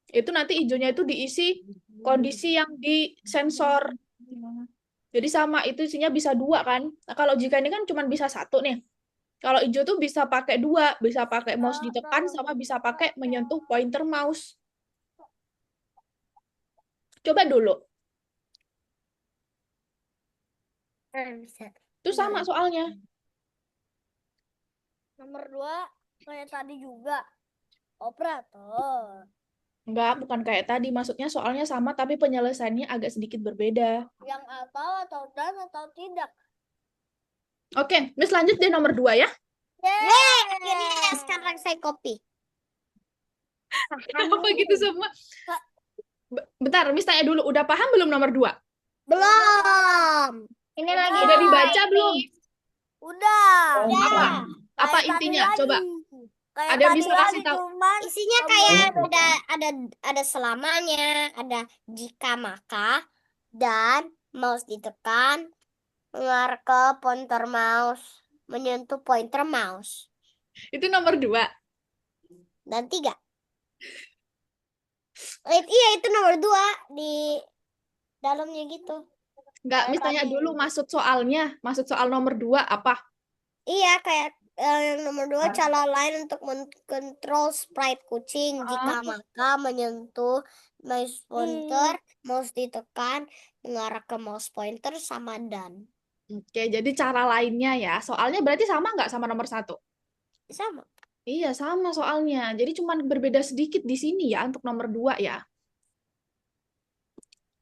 Itu nanti hijaunya itu diisi kondisi yang di sensor. Jadi sama, itu isinya bisa 2 kan. Nah, kalau jika ini kan cuma bisa 1 nih. Kalau hijau tuh bisa pakai 2, bisa pakai mouse ditekan sama bisa pakai menyentuh pointer mouse. Coba dulu. Bisa. Itu sama soalnya. Nomor 2 kayak tadi juga. Operator. Enggak, bukan kayak tadi. Maksudnya soalnya sama tapi penyelesaiannya agak sedikit berbeda. Yang atau dan atau tidak. Oke, Miss lanjut deh nomor 2 ya. Akhirnya sekarang saya copy. Kenapa gitu semua? Bentar, Miss tanya dulu. Udah paham belum nomor 2? Belum. Ini lagi Udah dibaca belum? Udah. Oh, Udah. apa? Apa Kayak tadi intinya? lagi. Coba. Kayak Ada yang tadi bisa kasih lagi, tahu? cuman Isinya kayak ada selamanya, ada jika maka, dan mouse ditekan, mengarah ke pointer mouse, menyentuh pointer mouse, Itu nomor 2. dan 3. Iya, itu nomor 2 di dalamnya gitu. Enggak, Miss tanya dulu maksud soalnya. Maksud soal nomor 2 apa? Iya, kayak yang nomor 2, cara lain untuk mengkontrol sprite kucing. Jika maka menyentuh mouse pointer, mouse ditekan, mengarah ke mouse pointer sama dan. Oke, jadi cara lainnya ya. Soalnya berarti sama nggak sama nomor 1? Sama. Iya, sama soalnya. Jadi cuma berbeda sedikit di sini ya untuk nomor 2 ya.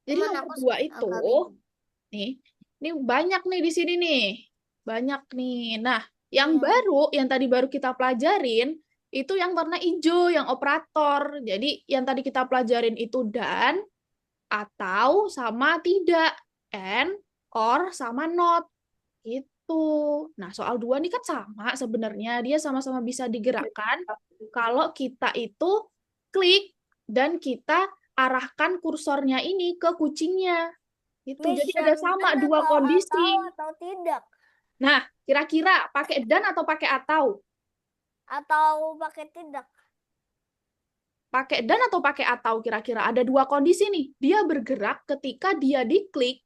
Jadi Cuman nomor aku 2 itu, agak bingung. nih, ini banyak nih di sini nih. Banyak nih. Nah, yang baru, yang tadi baru kita pelajarin, itu yang warna hijau, yang operator. Jadi yang tadi kita pelajarin itu dan, atau, sama tidak. And, or, sama not. Itu. Nah, soal 2 ini kan sama sebenarnya. Dia sama-sama bisa digerakkan kalau kita itu klik dan kita arahkan kursornya ini ke kucingnya. Itu. Jadi ada sama 2 kondisi. atau tidak. Nah, kira-kira pakai dan atau pakai atau? Atau pakai tidak. Pakai dan atau pakai atau kira-kira? Ada 2 kondisi nih. Dia bergerak ketika dia diklik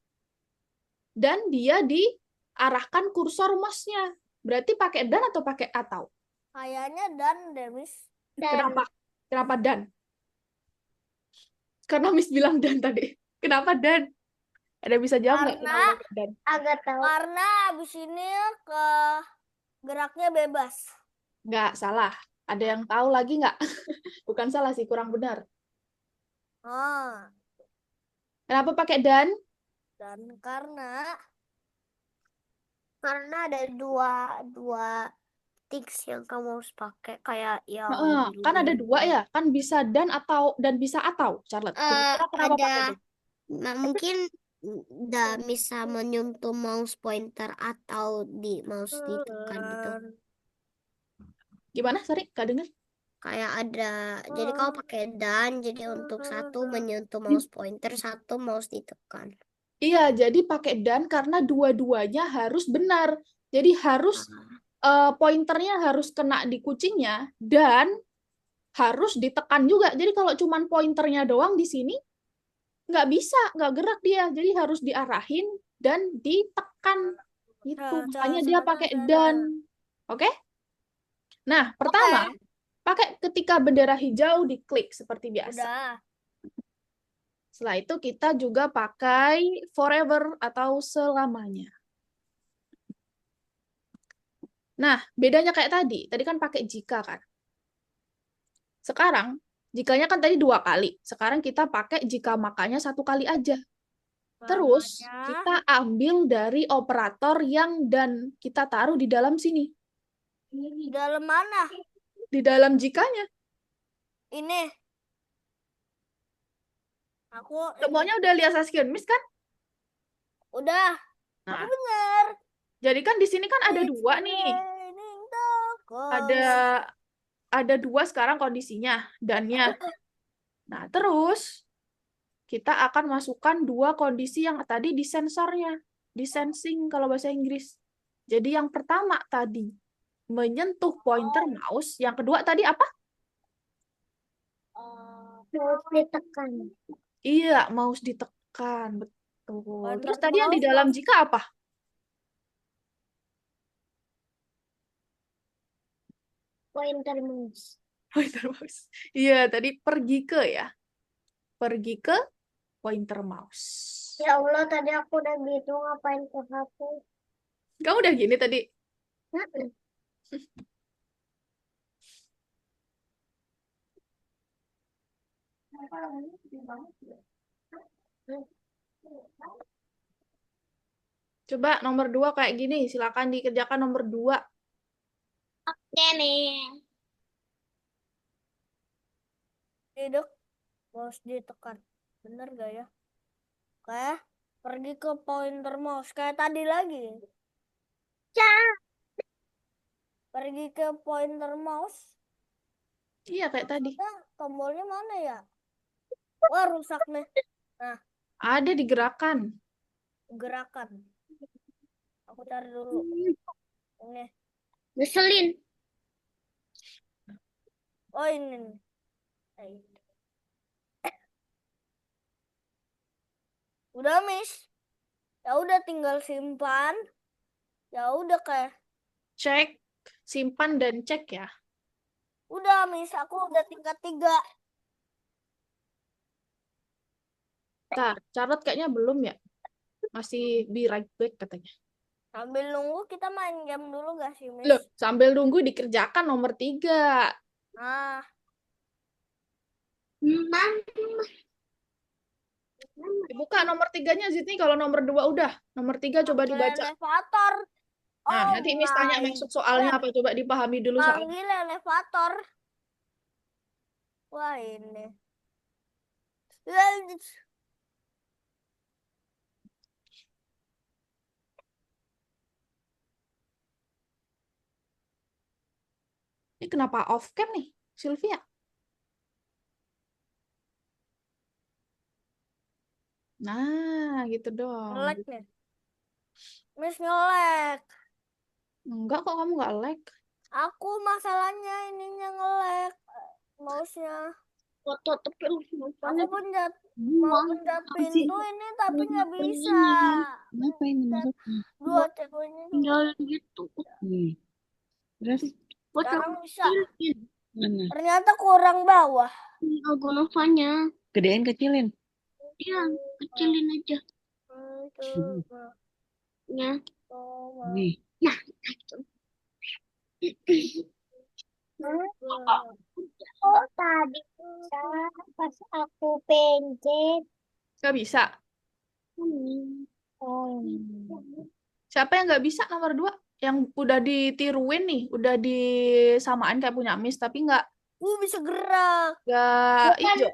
dan dia diarahkan kursor mouse-nya. Berarti pakai dan atau pakai atau? Kayaknya dan deh, Miss. Kenapa? Kenapa dan? Karena Miss bilang dan tadi. Kenapa dan? Ada bisa jawab nggak Karena kenapa pakai dan? agak tahu. Karena abis ini ke geraknya bebas. Nggak, salah. Ada yang tahu lagi nggak? Bukan salah sih, kurang benar. Kenapa pakai dan? Dan karena Karena ada dua things yang kamu harus pakai kayak yang Heeh, kan ada biru. dua ya, kan bisa dan bisa atau, Charlotte. Kira-kira kenapa pakai Ada dan? mungkin nggak bisa menyentuh mouse pointer atau di mouse ditekan gitu. Gimana? Sorry, Kak dengar? Kayak ada, jadi kamu pakai dan, jadi untuk satu menyentuh mouse pointer, satu mouse ditekan. Iya, jadi pakai dan karena dua-duanya harus benar. Jadi harus pointernya harus kena di kucingnya dan harus ditekan juga. Jadi kalau cuman pointernya doang di sini nggak bisa, nggak gerak dia. Jadi harus diarahin dan ditekan. Itu makanya dia pakai dan. Oke? Nah, pertama Oke, pakai ketika bendera hijau diklik seperti biasa. udah. Setelah itu kita juga pakai forever atau selamanya. Nah, bedanya kayak tadi. Tadi kan pakai jika kan. Sekarang, jikanya kan tadi 2 kali. Sekarang kita pakai jika makanya 1 kali aja. Terus, Selamanya kita ambil dari operator yang dan kita taruh di dalam sini. dalam mana? Di dalam jikanya. Ini. Aku Semuanya udah lihat Saskian Miss kan? udah. Aku Nah, bener. jadi kan di sini kan ada It's 2 nih. raining Ada tacos. 2 sekarang kondisinya, dannya. Nah, terus kita akan masukkan 2 kondisi yang tadi di sensornya, di sensing kalau bahasa Inggris. Jadi yang pertama tadi menyentuh pointer mouse, yang kedua tadi apa? Mouse ditekan. Iya, mouse ditekan, betul. Pointer Terus tadi yang di mouse dalam mouse. jika apa? Pointer mouse. Pointer mouse. Iya, tadi pergi ke ya. Pergi ke pointer mouse. Ya Allah, tadi aku udah gitu ngapain ke HP? Kamu udah gini tadi? Heeh. Coba nomor 2 kayak gini, silakan dikerjakan nomor 2. Oke nih. Hidup mouse ditekan. Bener gak ya? Kayak pergi ke pointer mouse kayak tadi lagi. Pergi ke pointer mouse. Iya, kayak tadi. Nah, tombolnya mana ya? Wah, rusak nih. Nah, Ada digerakkan. gerakan. Aku cari dulu. Ini. Ngeselin. Oh, ini nih. Udah, Miss. Ya udah tinggal simpan. Ya udah kayak. Cek, simpan dan cek ya. Udah, Miss. Aku udah tingkat 3. Bentar, Charlotte kayaknya belum ya. Masih be right back katanya. Sambil nunggu kita main game dulu gak sih, Miss? Loh, sambil nunggu dikerjakan nomor 3. Nah, Dibuka nomor 3-nya, Zidni. Kalau nomor 2 udah. Nomor 3 coba panggil dibaca. elevator. Nah, Oh nanti Miss tanya my maksud soalnya God. apa. Coba dipahami dulu soalnya. Panggil elevator. Wah, ini. Ini kenapa off cam nih, Sylvia? Nah, gitu dong. Ngelek nih. Miss ngelek. Enggak kok, kamu nggak lag. Aku masalahnya ininya ngelek. Mouse-nya. Foto tapi Aku pencet mau pencet Apa sih? pintu ini tapi nggak bisa. Kenapa ini maksudnya? Dua ceweknya dulu. tinggal gitu. Terus Foto Sekarang bisa. mana? Ternyata kurang bawah. logo Novanya. Gedein kecilin. Iya, kecilin aja. Ya. Nih. Oh, tadi bisa pas aku pencet. Nggak bisa. Oh. Siapa yang nggak bisa nomor 2? yang udah ditiruin nih, udah disamain kayak punya Miss, tapi nggak Bisa gerak. Bukan, hijau.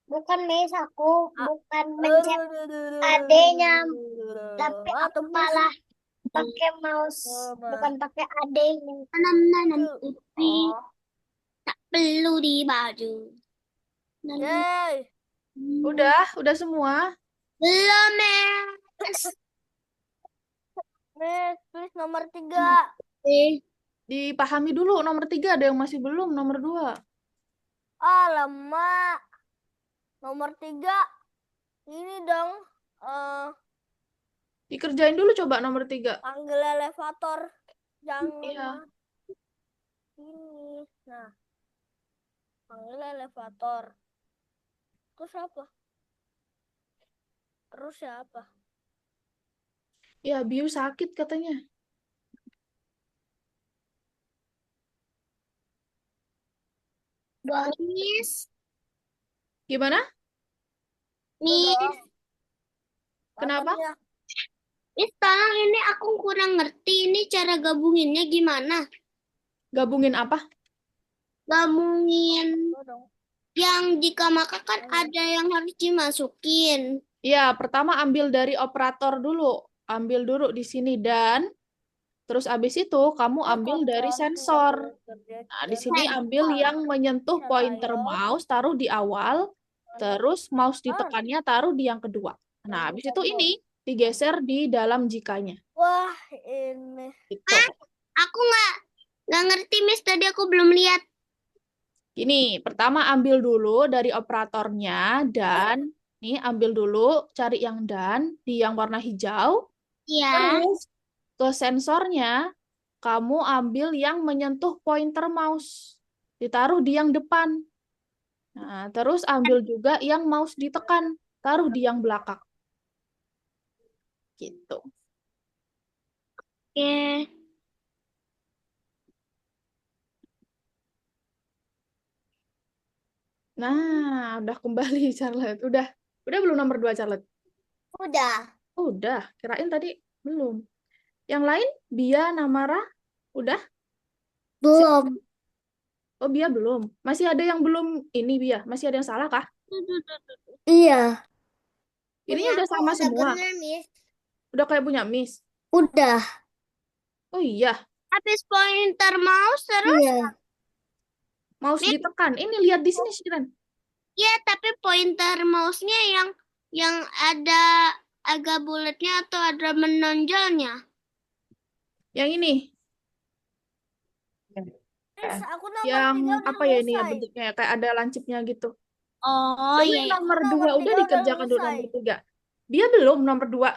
bukan Miss aku, Ah. bukan mencet adenya, tapi Ah, aku tembus. malah pakai mouse, Coba. bukan pakai adenya. Nanam ubi Oh. tak perlu di baju. Yeay. Udah semua. Belum, Miss. Miss, please nomor 3. Dipahami dulu nomor 3, ada yang masih belum nomor 2. Alamak. Nomor 3. Ini dong. Dikerjain dulu coba nomor 3. Panggil elevator. Jangan Iya. ini. Nah. Panggil elevator. Terus apa? Terus siapa? Ya, Biu sakit katanya. Miss, Gimana? Miss, Kenapa? Apanya? Miss, tolong ini aku kurang ngerti ini cara gabunginnya gimana? Gabungin apa? Gabungin Tuh dong. yang jika maka kan ada yang harus dimasukin. Ya, pertama ambil dari operator dulu. Ambil dulu di sini dan terus abis itu kamu ambil dari sensor. Nah, di sini ambil yang menyentuh pointer mouse, taruh di awal, terus mouse ditekannya taruh di yang kedua. Nah, habis itu ini digeser di dalam jikanya. Wah, ini. Gitu. Aku nggak ngerti, Miss. Tadi aku belum lihat. Gini, pertama ambil dulu dari operatornya dan nih ambil dulu, cari yang dan di yang warna hijau. Ya. Terus ke sensornya kamu ambil yang menyentuh pointer mouse. Ditaruh di yang depan. Nah, terus ambil juga yang mouse ditekan, taruh di yang belakang. Gitu. Oke. Nah, udah kembali Charlotte. Udah belum nomor 2 Charlotte? Udah. Udah, kirain tadi belum. Yang lain, Bia, Namara, udah? Belum. Oh, Bia belum. Masih ada yang belum ini, Bia? Masih ada yang salah kah? Iya. Ininya udah sama semua. bener, Miss. Udah kayak punya Miss. Udah. Oh iya, Habis pointer mouse terus. Iya. mouse ditekan. Ini lihat di sini, Shiren. Ya, tapi pointer mouse-nya yang ada agak bulatnya atau ada menonjolnya. Yang ini, Miss, aku nomor yang 3 udah apa ya ini ya selesai. bentuknya kayak ada lancipnya gitu. Oh, Coba iya. yang nomor Aku 2 nomor udah 3 udah dikerjakan dulu selesai. nomor 3. Dia belum nomor 2.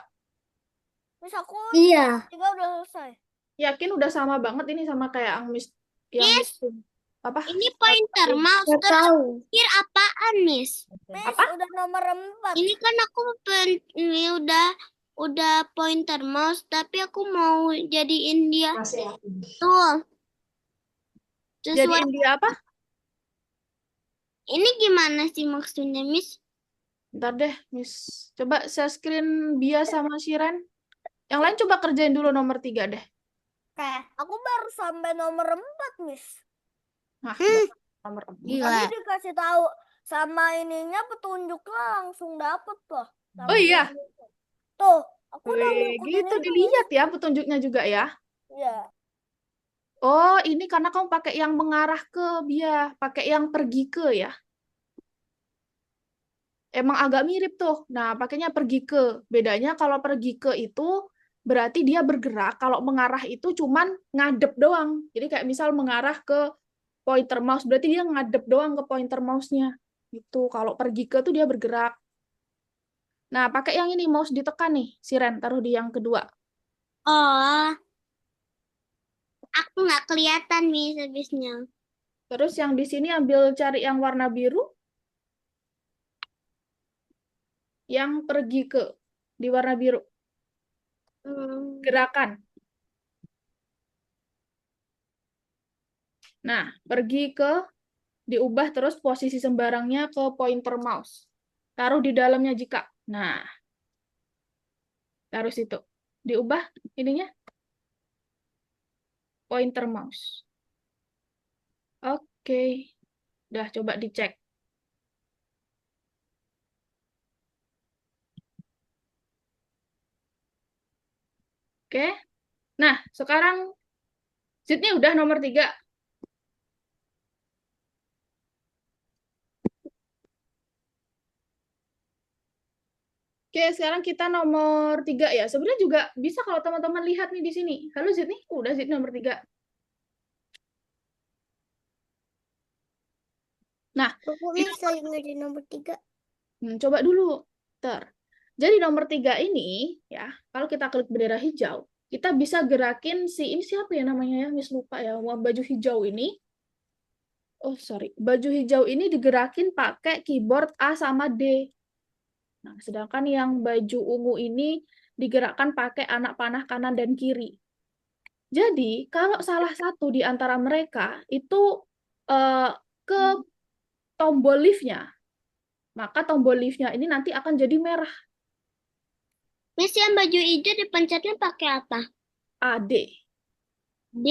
Miss, aku Iya. 3 udah selesai. Yakin udah sama banget ini sama kayak yang Miss Yes. apa? Ini pointer mouse Nggak terus tahu. pikir apaan, Miss? Miss, Apa? udah nomor 4. Ini kan aku ini udah pointer mouse, tapi aku mau jadiin dia tuh. Jadiin dia apa? Ini gimana sih maksudnya, Miss? Ntar deh, Miss. Coba share screen Bia sama Shiren. Yang lain coba kerjain dulu nomor 3 deh. Aku baru sampai nomor 4, Miss. Nah, nomor 4. Tadi dikasih tahu sama ininya petunjuknya langsung dapet loh. Oh iya. Tuh, aku udah Wih, ngikutin gitu itu, dilihat ya petunjuknya juga ya. Iya. Oh, ini karena kamu pakai yang mengarah ke Bia, pakai yang pergi ke ya. Emang agak mirip tuh. Nah, pakainya pergi ke. Bedanya kalau pergi ke itu berarti dia bergerak, kalau mengarah itu cuman ngadep doang. Jadi kayak misal mengarah ke pointer mouse, berarti dia ngadep doang ke pointer mouse-nya. Itu kalau pergi ke tuh dia bergerak. Nah, pakai yang ini mouse ditekan nih, Siren, taruh di yang kedua. Oh, aku nggak kelihatan, Miss, habisnya. Terus yang di sini ambil cari yang warna biru. Yang pergi ke di warna biru. Gerakan. Nah, pergi ke diubah terus posisi sembarangnya ke pointer mouse. Taruh di dalamnya jika. Nah, taruh situ. Diubah ininya. pointer mouse. Oke. Udah, coba dicek. Oke. Nah, sekarang Sydney udah nomor 3. Oke, sekarang kita nomor 3 ya. Sebenarnya juga bisa kalau teman-teman lihat nih di sini. Halo Sydney, udah Sydney nomor 3. Nah, Aku ini Miss lagi ngerjain nomor 3. coba dulu. Jadi nomor 3 ini, ya, kalau kita klik bendera hijau, kita bisa gerakin ini siapa ya namanya ya, Miss lupa ya, baju hijau ini. Oh, sorry. Baju hijau ini digerakin pakai keyboard A sama D. Nah, sedangkan yang baju ungu ini digerakkan pakai anak panah kanan dan kiri. Jadi, kalau salah satu di antara mereka itu ke tombol lift-nya, maka tombol lift-nya ini nanti akan jadi merah. Miss, yang baju hijau dipencetnya pakai apa? AD. D?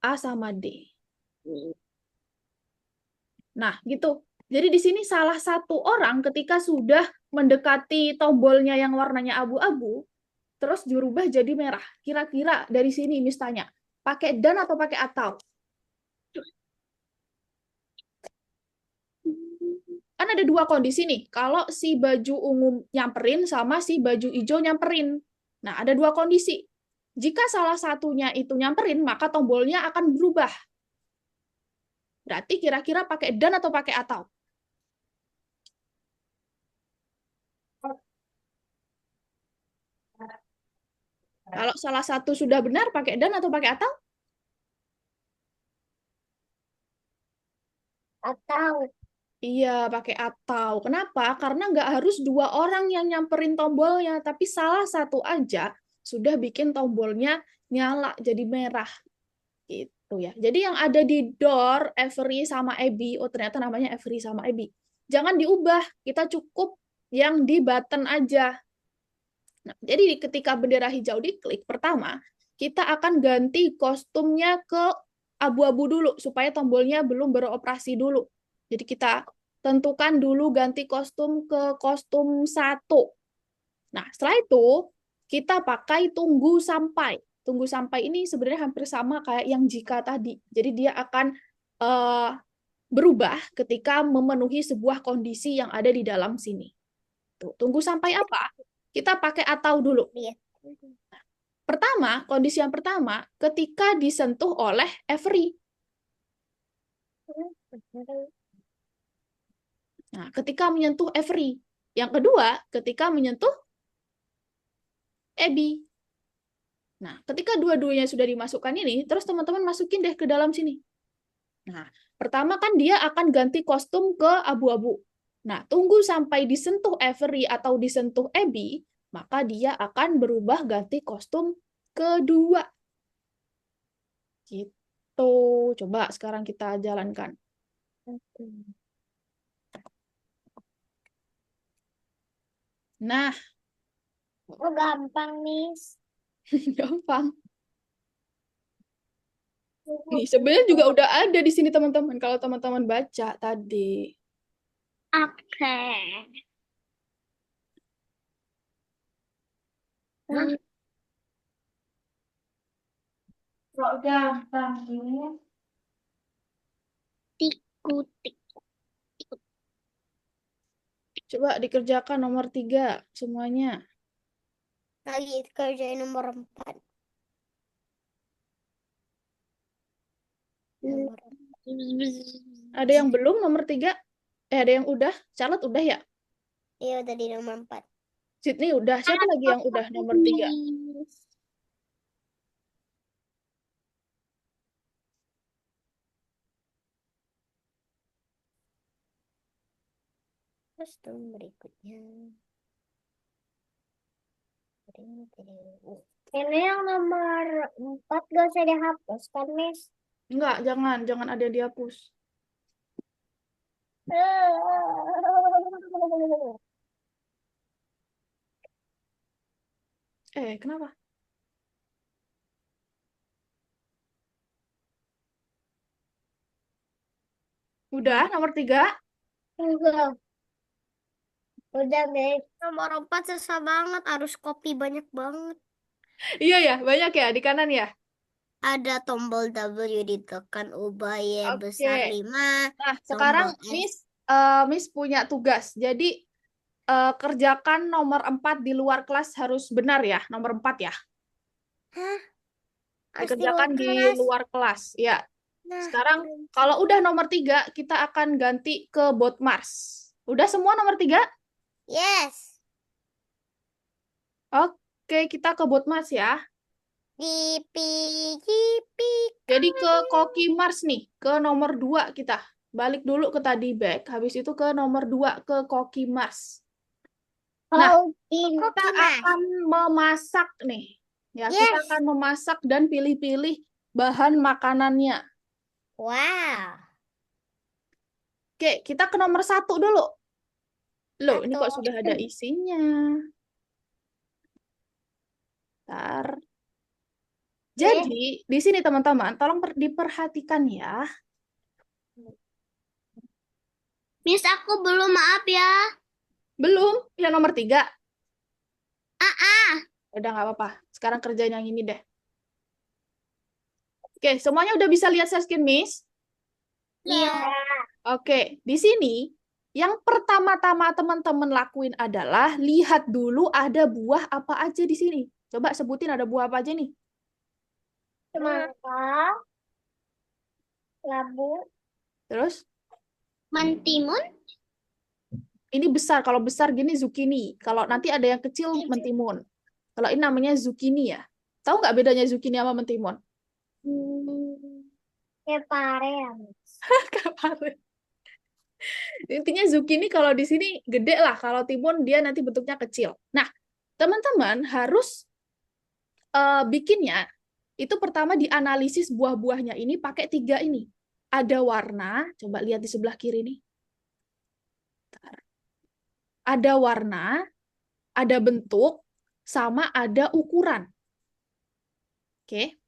A sama D. Nah, gitu. Jadi di sini salah satu orang ketika sudah mendekati tombolnya yang warnanya abu-abu, terus dirubah jadi merah. Kira-kira dari sini Miss tanya, pakai dan atau pakai atau? Kan ada dua kondisi nih, kalau si baju ungu nyamperin sama si baju hijau nyamperin. Nah, ada dua kondisi. Jika salah satunya itu nyamperin, maka tombolnya akan berubah. Berarti kira-kira pakai dan atau pakai atau? Kalau salah satu sudah benar, pakai dan atau pakai atau? Atau? Iya, pakai atau. Kenapa? Karena nggak harus dua orang yang nyamperin tombolnya, tapi salah satu aja sudah bikin tombolnya nyala jadi merah. Gitu ya. Jadi yang ada di door, Avery sama Abby, oh ternyata namanya Avery sama Abby. Jangan diubah, kita cukup yang di button aja. Nah, jadi ketika bendera hijau diklik, pertama, kita akan ganti kostumnya ke abu-abu dulu, supaya tombolnya belum beroperasi dulu. Jadi kita tentukan dulu ganti kostum ke kostum 1. Nah, setelah itu, kita pakai tunggu sampai. Tunggu sampai ini sebenarnya hampir sama kayak yang jika tadi. Jadi dia akan berubah ketika memenuhi sebuah kondisi yang ada di dalam sini. Tuh, tunggu sampai apa? Kita pakai atau dulu. Iya. Pertama, kondisi yang pertama, ketika disentuh oleh Avery. Nah, ketika menyentuh Avery. Yang kedua, ketika menyentuh Abby. Nah, ketika dua-duanya sudah dimasukkan ini, terus teman-teman masukin deh ke dalam sini. Nah, pertama kan dia akan ganti kostum ke abu-abu. Nah, tunggu sampai disentuh Avery atau disentuh Abby, maka dia akan berubah ganti kostum kedua. Gitu. Coba sekarang kita jalankan. Nah, Oh, gampang, Miss. gampang. Nih, sebenarnya juga udah ada di sini teman-teman kalau teman-teman baca tadi. Oke. Kok gampang sih? Tikutik. Coba dikerjakan nomor 3 semuanya. Lagi kerjain nomor 4. Nomor Ada yang belum nomor 3? Ada yang udah? Charlotte udah ya? Iya, udah di nomor 4. Sydney udah. Siapa lagi yang udah nomor 3? Miss. Kostum berikutnya. Ini yang nomor 4 gak usah dihapus kan, Miss? Enggak, jangan ada yang dihapus. Kenapa? Udah, nomor 3. Enggak. Udah, Miss. Nomor 4 susah banget, harus copy banyak banget. Iya ya, banyak ya di kanan ya. Ada tombol W ditekan, ubah Y besar Oke. 5, Nah, sekarang tombol S. Miss punya tugas. Jadi kerjakan nomor 4 di luar kelas harus benar ya, nomor 4 ya. Hah? Harus di luar Dikerjakan di kelas. luar kelas. Ya. Nah, Sekarang kalau udah nomor 3, kita akan ganti ke bot Mars. Udah semua nomor 3? yes. Oke, kita ke bot Mars ya. Jipi. Jadi ke Koki Mars nih, ke nomor 2 kita. Balik dulu ke tadi back, habis itu ke nomor 2 ke Koki Mars. Nah, Kau kita pintar. akan memasak nih. Ya, kita Yes. akan memasak dan pilih-pilih bahan makanannya. Wow. Oke, kita ke nomor 1 dulu. Loh, ini kok Satu. sudah ada isinya. Bentar. Jadi, di sini teman-teman, tolong diperhatikan ya. Miss, aku belum, maaf ya. Belum, yang nomor 3. Udah nggak apa-apa. Sekarang kerjain yang ini deh. Oke, semuanya udah bisa lihat share screen, Miss? Iya. Oke, di sini yang pertama-tama teman-teman lakuin adalah lihat dulu ada buah apa aja di sini. Coba sebutin ada buah apa aja nih. Semangka. Labu. Terus, Mentimun? ini besar. Kalau besar gini zucchini. Kalau nanti ada yang kecil mentimun. Kalau ini namanya zucchini ya. Tahu nggak bedanya zucchini sama mentimun? Kayak pare ya, Miss. Intinya zucchini kalau di sini gede lah. Kalau timun dia nanti bentuknya kecil. Nah, teman-teman harus bikinnya itu pertama dianalisis buah-buahnya ini pakai 3 ini. Ada warna, coba lihat di sebelah kiri nih. Bentar. Ada warna, ada bentuk, sama ada ukuran. Oke.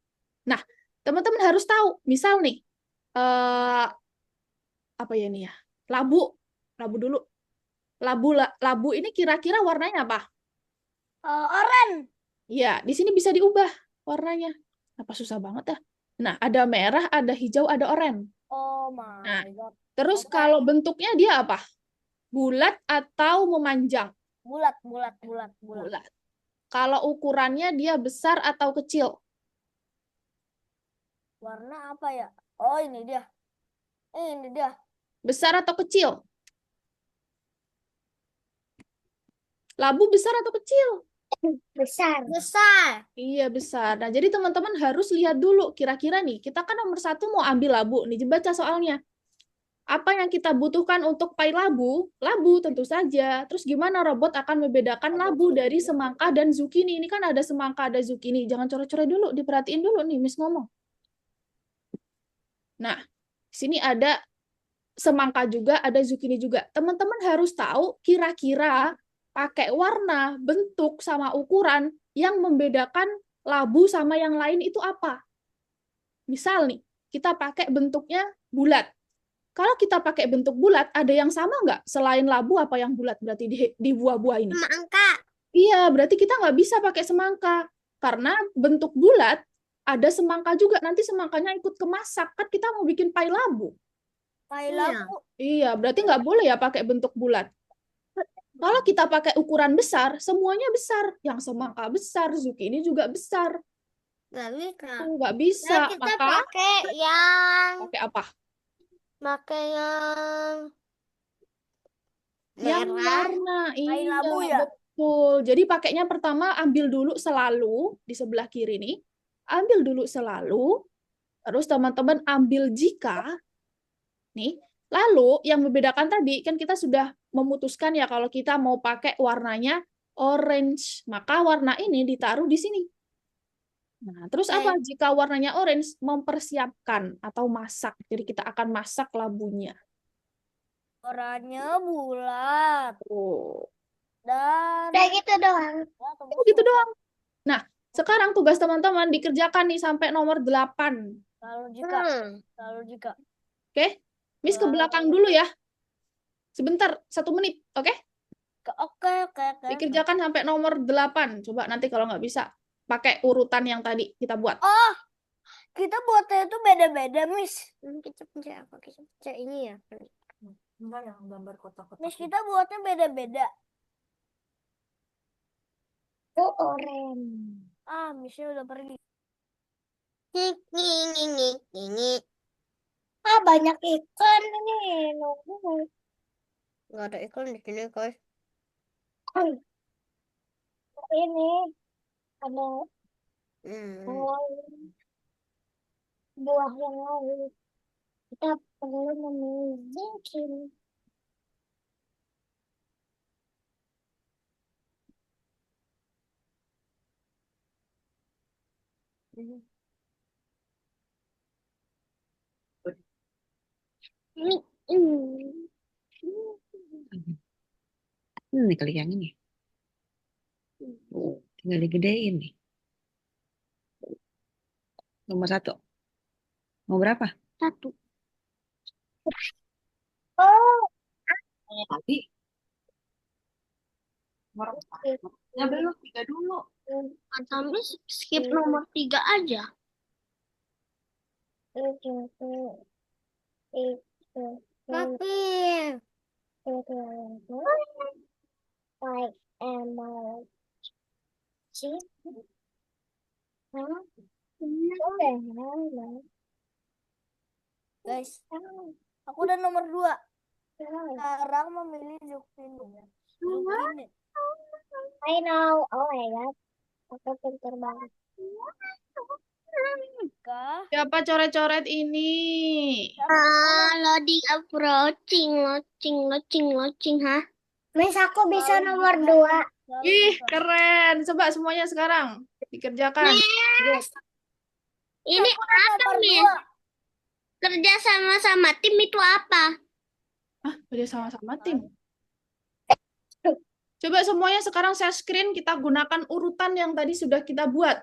Nah, teman-teman harus tahu, misal nih, apa ya nih ya? Labu dulu. Labu ini kira-kira warnanya apa? Oranye. Ya, di sini bisa diubah warnanya. Apa susah banget ya? Nah, ada merah, ada hijau, ada oranye. Oh my Nah, God. terus Oke. kalau bentuknya dia apa? Bulat atau memanjang? Bulat. Bulat. Kalau ukurannya dia besar atau kecil? Warna apa ya? Oh, ini dia. Ini dia. Besar atau kecil? Labu besar atau kecil? Besar. Besar. Iya, besar. Nah, jadi teman-teman harus lihat dulu kira-kira nih, kita kan nomor 1 mau ambil labu. Nih, baca soalnya. Apa yang kita butuhkan untuk pai labu? Labu tentu saja. Terus gimana robot akan membedakan labu dari semangka dan zucchini? Ini kan ada semangka, ada zucchini. Jangan coret-coret dulu, diperhatiin dulu nih, Miss ngomong. Nah, sini ada semangka juga, ada zucchini juga. Teman-teman harus tahu kira-kira pakai warna, bentuk, sama ukuran yang membedakan labu sama yang lain itu apa. Misal nih, kita pakai bentuknya bulat. Kalau kita pakai bentuk bulat, ada yang sama nggak? Selain labu, apa yang bulat berarti di buah-buah ini? Semangka. Iya, berarti kita nggak bisa pakai semangka. Karena bentuk bulat, ada semangka juga. Nanti semangkanya ikut kemasak. Kan kita mau bikin pai labu. Pai Iya. labu. Iya, berarti nggak boleh ya pakai bentuk bulat. Kalau kita pakai ukuran besar, semuanya besar. Yang semangka besar, zucchini juga besar. Nggak bisa. Nggak bisa. Nah, kita Maka pakai yang pakai apa? Yang merah. warna. Pai Iya, labu ya? betul. Jadi pakainya pertama ambil dulu selalu di sebelah kiri nih. Ambil dulu selalu. Terus teman-teman ambil jika. Nih. Lalu yang membedakan tadi kan kita sudah memutuskan ya kalau kita mau pakai warnanya orange, maka warna ini ditaruh di sini. Nah, terus apa jika warnanya orange? Mempersiapkan atau masak. Jadi kita akan masak labunya. Warnanya bulat. Oh. Dan Udah gitu doang. Gitu doang. Nah, sekarang tugas teman-teman dikerjakan nih sampai nomor 8. Lalu jika. Hmm. Lalu jika. Oke? Miss ke belakang dulu ya. Sebentar, 1 menit, oke? Oke. Dikerjakan sampai nomor 8. Coba nanti kalau nggak bisa, pakai urutan yang tadi kita buat. Oh, kita buatnya itu beda-beda, Miss. Pencet apa? Pencet ini ya. Enggak yang gambar kotak-kotak. Miss, kita buatnya beda-beda. Itu orange. Missnya udah pergi. Ini. Banyak ikan ini. Nunggu. Nggak ada iklan di sini, guys. Ini ada Hmm. yang lain. Buah yang lain. Kita perlu memilih zucchini. Ini kali yang ini. Tinggal digedein nih. Nomor 1. Mau berapa? 1. Oh, Tadi. Ya belum, 3 dulu. Sampai skip nomor 3 aja. itu. Tapi Like emerald. See? Huh? Guys, aku udah nomor 2. Sekarang memilih zucchini. I know. Oh my god. Aku pintar banget. Kah? Siapa coret-coret ini? loading approaching, hah? Miss, aku bisa Selalu nomor bisa. 2. Selalu Ih, bisa. keren. Coba semuanya sekarang dikerjakan. Yes. Ini Aku udah apa, nomor Miss? 2. Kerja sama tim itu apa? Kerja sama-sama tim. Coba semuanya sekarang share screen, kita gunakan urutan yang tadi sudah kita buat.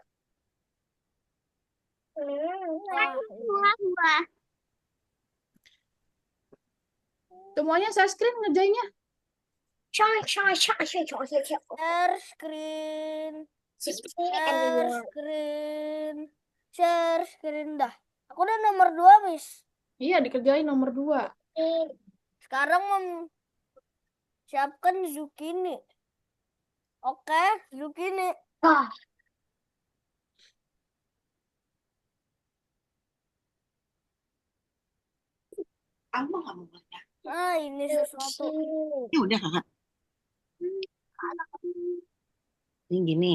Buah. Semuanya share screen ngerjainnya. Share screen. Share screen dah. Aku udah nomor 2, Miss. Iya, dikerjain nomor 2. Sekarang siapkan zucchini. Oke, zucchini. Kamu nggak mau banyak. Ini sesuatu. Ini udah kakak. Ini gini.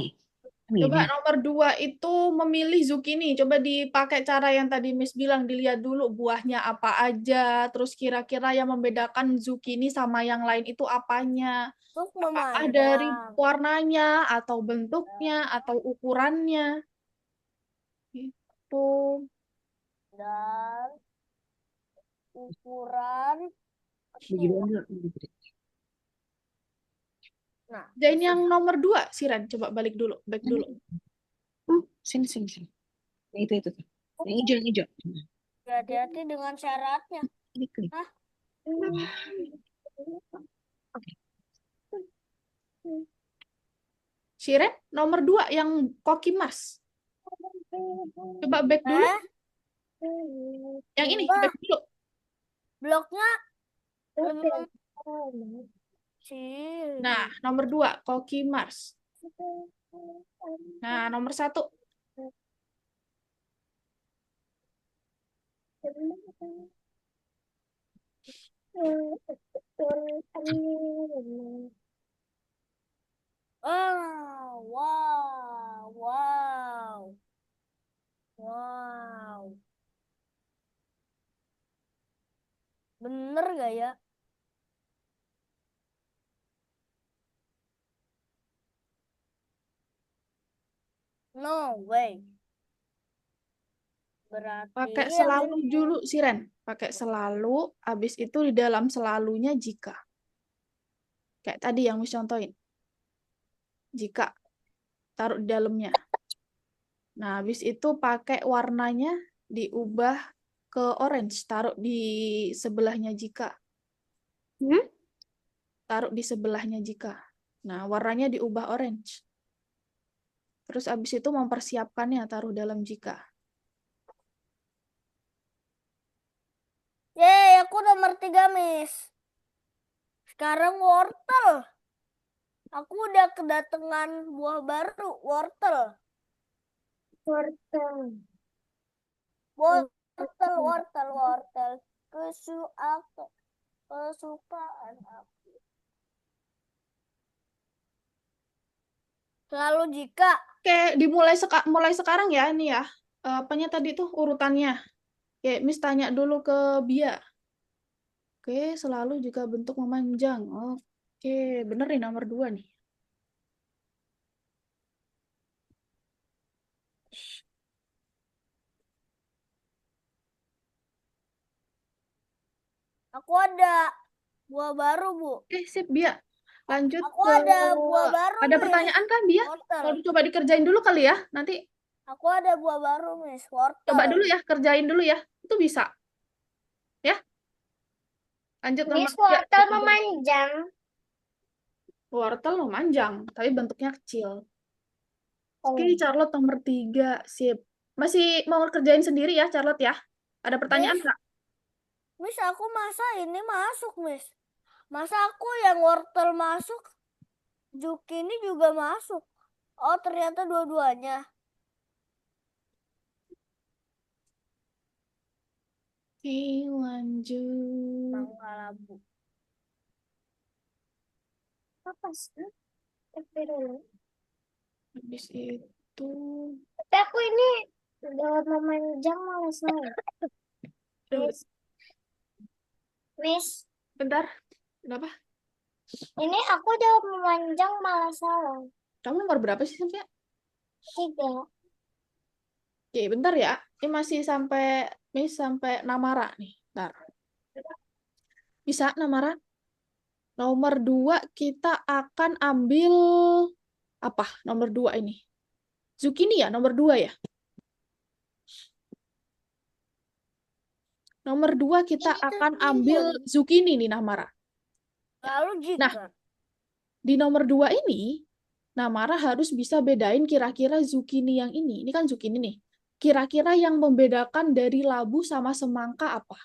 Coba Gini. nomor 2 itu memilih zucchini. Coba dipakai cara yang tadi Miss bilang, dilihat dulu buahnya apa aja, terus kira-kira yang membedakan zucchini sama yang lain itu apanya. Untuk Apakah dari memandang. warnanya, atau bentuknya, atau ukurannya. Itu. Dan ukuran. Begini dulu. Nah, Dan yang nomor 2, Siren, coba balik dulu, back dulu. Sini. Itu. Yang hijau. hati-hati dengan syaratnya. Ini klik. Hah? Siren, nomor 2 yang Koki Mars. Coba back dulu. Yang ini, Wah. back dulu. Bloknya lebih sih. Nah, nomor 2, Koki Mars. Nah, nomor 1. Wow. Bener gak ya? No way. Berarti Pakai yang selalu ini. dulu, Siren. Pakai selalu, habis itu di dalam selalunya jika. Kayak tadi yang Miss contohin. Jika. Taruh di dalamnya. Nah, habis itu pakai warnanya diubah ke orange, taruh di sebelahnya jika. Hmm? Taruh di sebelahnya jika. Nah, warnanya diubah orange. Terus abis itu mempersiapkannya taruh dalam jika. Yeay, aku nomor 3, Miss. Sekarang wortel. Aku udah kedatangan buah baru, wortel. Wortel. Wortel. Kesukaan aku. Selalu jika. Oke, dimulai mulai sekarang ya ini ya. Apanya tadi tuh urutannya. Oke, Miss tanya dulu ke Bia. Oke, selalu jika bentuk memanjang. Oke, bener nih nomor 2 nih. Aku ada buah baru, Bu. Oke, sip Bia. Lanjut Aku ke ada buah baru, ada Miss. pertanyaan kan Bia? Wortel. Kalau coba dikerjain dulu kali ya. Nanti Aku ada buah baru, Miss. Wortel. coba dulu ya, kerjain dulu ya. Itu bisa. Ya. Lanjut nomor Miss, 3. wortel memanjang. Wortel memanjang, tapi bentuknya kecil. Oh. Oke, Charlotte nomor 3. Sip. Masih mau kerjain sendiri ya, Charlotte ya? Ada pertanyaan nggak? Miss, aku masa ini masuk, Miss. Masa aku yang wortel masuk, zucchini juga masuk. Oh, ternyata dua-duanya. Oke, lanjut. Mangga labu. Apa sih? Tapi dulu. Habis itu, Tapi aku ini udah memanjang malas lagi. Miss, bentar. Kenapa? ini aku udah memanjang malas lagi. Kamu nomor berapa sih, Cynthia? 3. Oke, bentar ya. Ini masih sampai Namara nih. Bentar. Bisa, Namara? Nomor 2 kita akan ambil apa? Nomor 2 ini. Zucchini ya, nomor 2 ya. Nomor 2 kita akan ambil zucchini nih, Namara. Lalu jika. Nah, di nomor 2 ini, Namara harus bisa bedain kira-kira zucchini yang ini. Ini kan zucchini nih. Kira-kira yang membedakan dari labu sama semangka apa?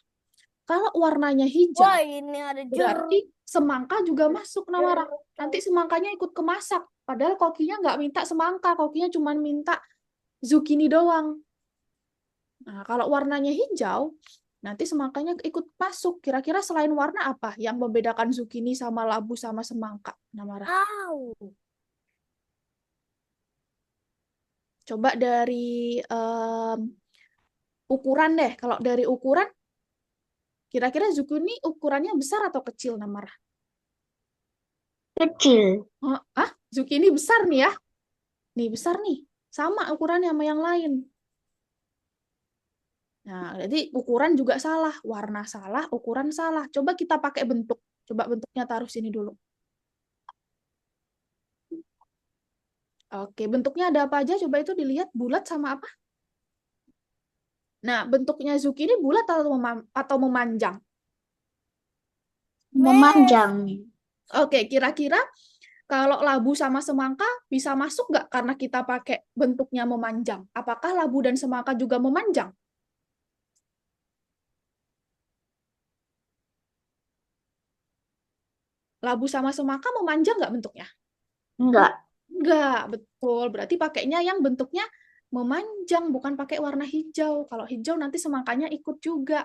Kalau warnanya hijau, Wah, ini ada jeruk. berarti semangka juga masuk, Namara. Nanti semangkanya ikut kemasak. Padahal kokinya nggak minta semangka, kokinya cuma minta zucchini doang. Nah, kalau warnanya hijau, nanti semangkanya ikut masuk. Kira-kira selain warna apa yang membedakan zucchini sama labu sama semangka, Namara? Au. Coba dari ukuran deh. Kalau dari ukuran, kira-kira zucchini ukurannya besar atau kecil, Namara? Kecil. Zucchini besar nih ya. Nih, besar nih. Sama ukurannya sama yang lain. Nah, jadi ukuran juga salah. Warna salah, ukuran salah. Coba kita pakai bentuk. Coba bentuknya taruh sini dulu. Oke, bentuknya ada apa aja? Coba itu dilihat bulat sama apa? Nah, bentuknya zucchini bulat atau memanjang? Memanjang. Oke, kira-kira kalau labu sama semangka bisa masuk nggak karena kita pakai bentuknya memanjang? Apakah labu dan semangka juga memanjang? Labu sama semangka memanjang nggak bentuknya? Enggak. Enggak, betul. Berarti pakainya yang bentuknya memanjang, bukan pakai warna hijau. Kalau hijau nanti semangkanya ikut juga.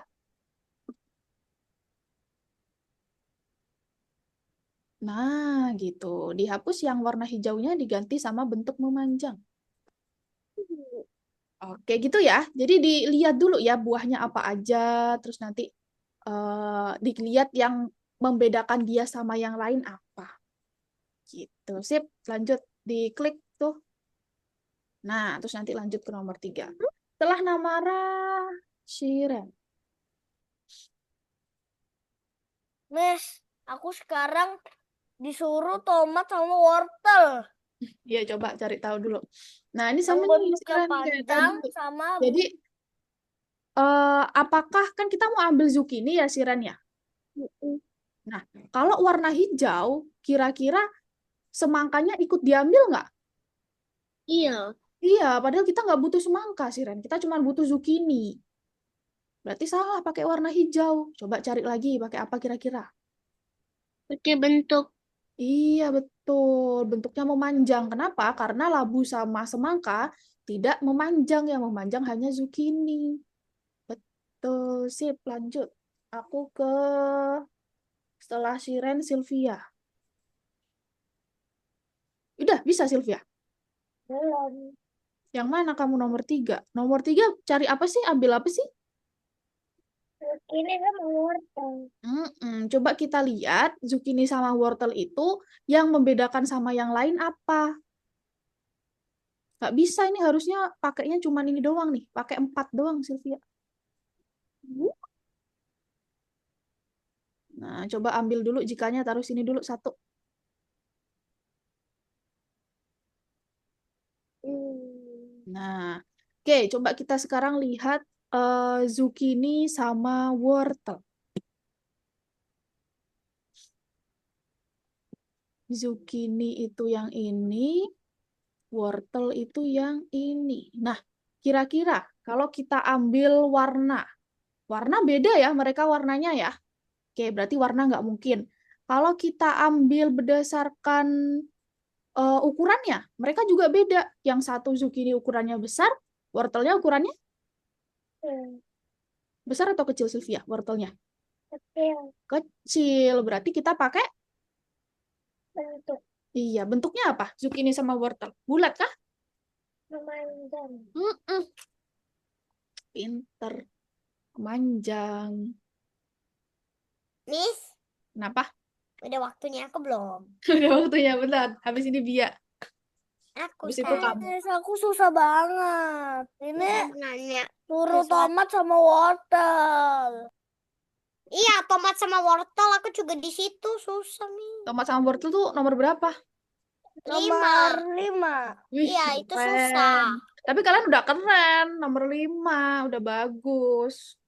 Nah, gitu. Dihapus yang warna hijaunya diganti sama bentuk memanjang. Oke, gitu ya. Jadi dilihat dulu ya buahnya apa aja, terus nanti dilihat yang membedakan dia sama yang lain apa. Gitu. Sip, lanjut. Diklik tuh. Nah, terus nanti lanjut ke nomor 3. Setelah Namara, Shiren. Miss, aku sekarang disuruh tomat sama wortel. Iya, coba cari tahu dulu. Nah, ini sama Yang nih, bentuknya Shiren kayak panjang tadi. sama Jadi, apakah kan kita mau ambil zucchini ya, Siren ya? Nah, kalau warna hijau, kira-kira semangkanya ikut diambil nggak? Iya. Iya, padahal kita nggak butuh semangka, Siren. Kita cuma butuh zucchini. Berarti salah pakai warna hijau. Coba cari lagi pakai apa kira-kira? Pakai bentuk. Iya, betul. Bentuknya memanjang. Kenapa? Karena labu sama semangka tidak memanjang. Yang memanjang hanya zucchini. Betul. Sip, lanjut. Aku ke setelah Siren, Sylvia. Udah, bisa Sylvia. Belum. Yang mana kamu nomor 3? Nomor 3 cari apa sih? Ambil apa sih? Ini sama wortel. Coba kita lihat zucchini sama wortel itu yang membedakan sama yang lain apa? Nggak bisa, ini harusnya pakainya cuma ini doang nih. Pakai 4 doang, Sylvia. Nah, coba ambil dulu jikanya, taruh sini dulu satu. Nah, oke, coba kita sekarang lihat zucchini sama wortel. Zucchini itu yang ini, wortel itu yang ini. Nah, kira-kira kalau kita ambil warna beda ya, mereka warnanya ya. Oke, berarti warna nggak mungkin. Kalau kita ambil berdasarkan ukurannya, mereka juga beda. Yang satu zucchini ukurannya besar, wortelnya ukurannya besar atau kecil, Sylvia? Wortelnya Kecil. kecil. Berarti kita pakai, Bentuk iya, bentuknya apa? Zucchini sama wortel. Bulat kah? memanjang. Pinter. Manjang. Miss, Kenapa? udah waktunya aku belum? Udah waktunya, bentar. Habis ini Bia. Aku Habis itu kamu. Miss, aku susah banget. Ini nanya. suruh Sesuatu. tomat sama wortel. Iya, tomat sama wortel aku juga di situ susah nih. Tomat sama wortel tuh nomor berapa? 5. Nomor 5. Wih, Iya, itu keren. susah. Tapi kalian udah keren. Nomor 5. Udah bagus.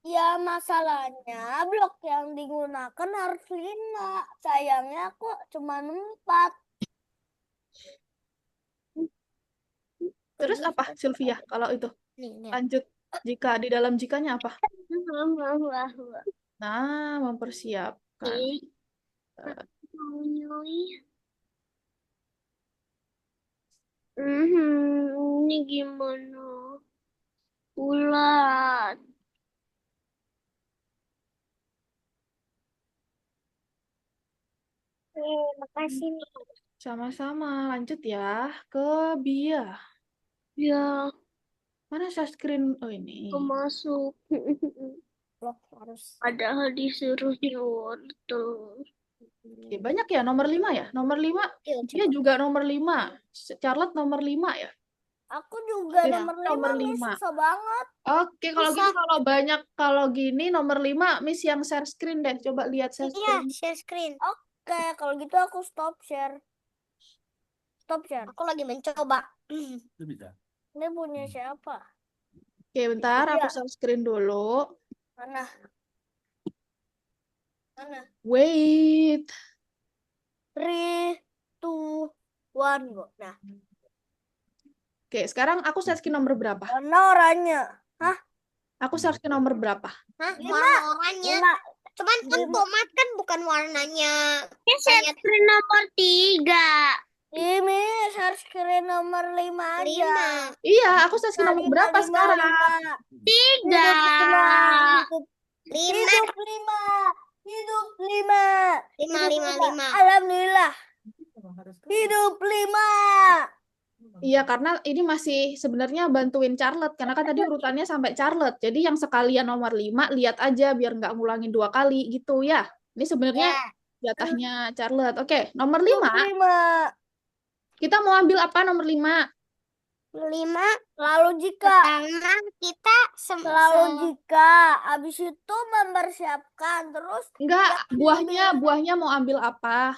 Ya, masalahnya blok yang digunakan harus 5. Sayangnya aku cuma 4. Terus apa, Sylvia? Kalau itu Nih. lanjut. Jika di dalam jikanya apa? Nah, mempersiapkan. Ini gimana? Ulat. Makasih nih. Sama-sama. Lanjut ya ke Bia. Ya, Mana share screen? Oh, ini. aku masuk. Blok harus. Padahal disuruhnya wortel. Oke, banyak ya nomor 5 ya? Nomor 5. Yuk, Dia juga nomor 5. Charlotte nomor 5 ya? Aku juga Iya, nomor nomor 5, Miss. 5. Susah banget. Oke, kalau Bisa. gitu kalau banyak kalau gini nomor 5 Miss yang share screen deh. Coba lihat share Iya, screen. share screen. Oke, kalau gitu aku stop share. Stop share. Aku lagi mencoba. Ini punya siapa? Oke, bentar aku Iya. share screen dulu. Mana? Mana? Wait. 3, 2, 1, go. Nah, Oke, sekarang aku share screen nomor berapa? warna oranye. Hah? Aku share screen nomor berapa? Hah, 5. warna oranye. 5. Cuman kan tomat kan bukan warnanya. Share screen nomor 3. Ini harus screen nomor 5 aja. 5. Iya, aku share screen nomor berapa sekarang? 3. Hidup 5. Hidup 5. 5. Alhamdulillah. Hidup 5. Iya, karena ini masih sebenarnya bantuin Charlotte. Karena kan tadi urutannya sampai Charlotte. Jadi yang sekalian nomor 5, lihat aja biar nggak ngulangin 2 kali gitu ya. Ini sebenarnya jatahnya Charlotte. Oke, nomor 5. 5. Kita mau ambil apa nomor 5? 5. Lalu jika. Pertama kita Lalu jika. Habis itu mempersiapkan. Terus. Enggak, buahnya mau ambil apa?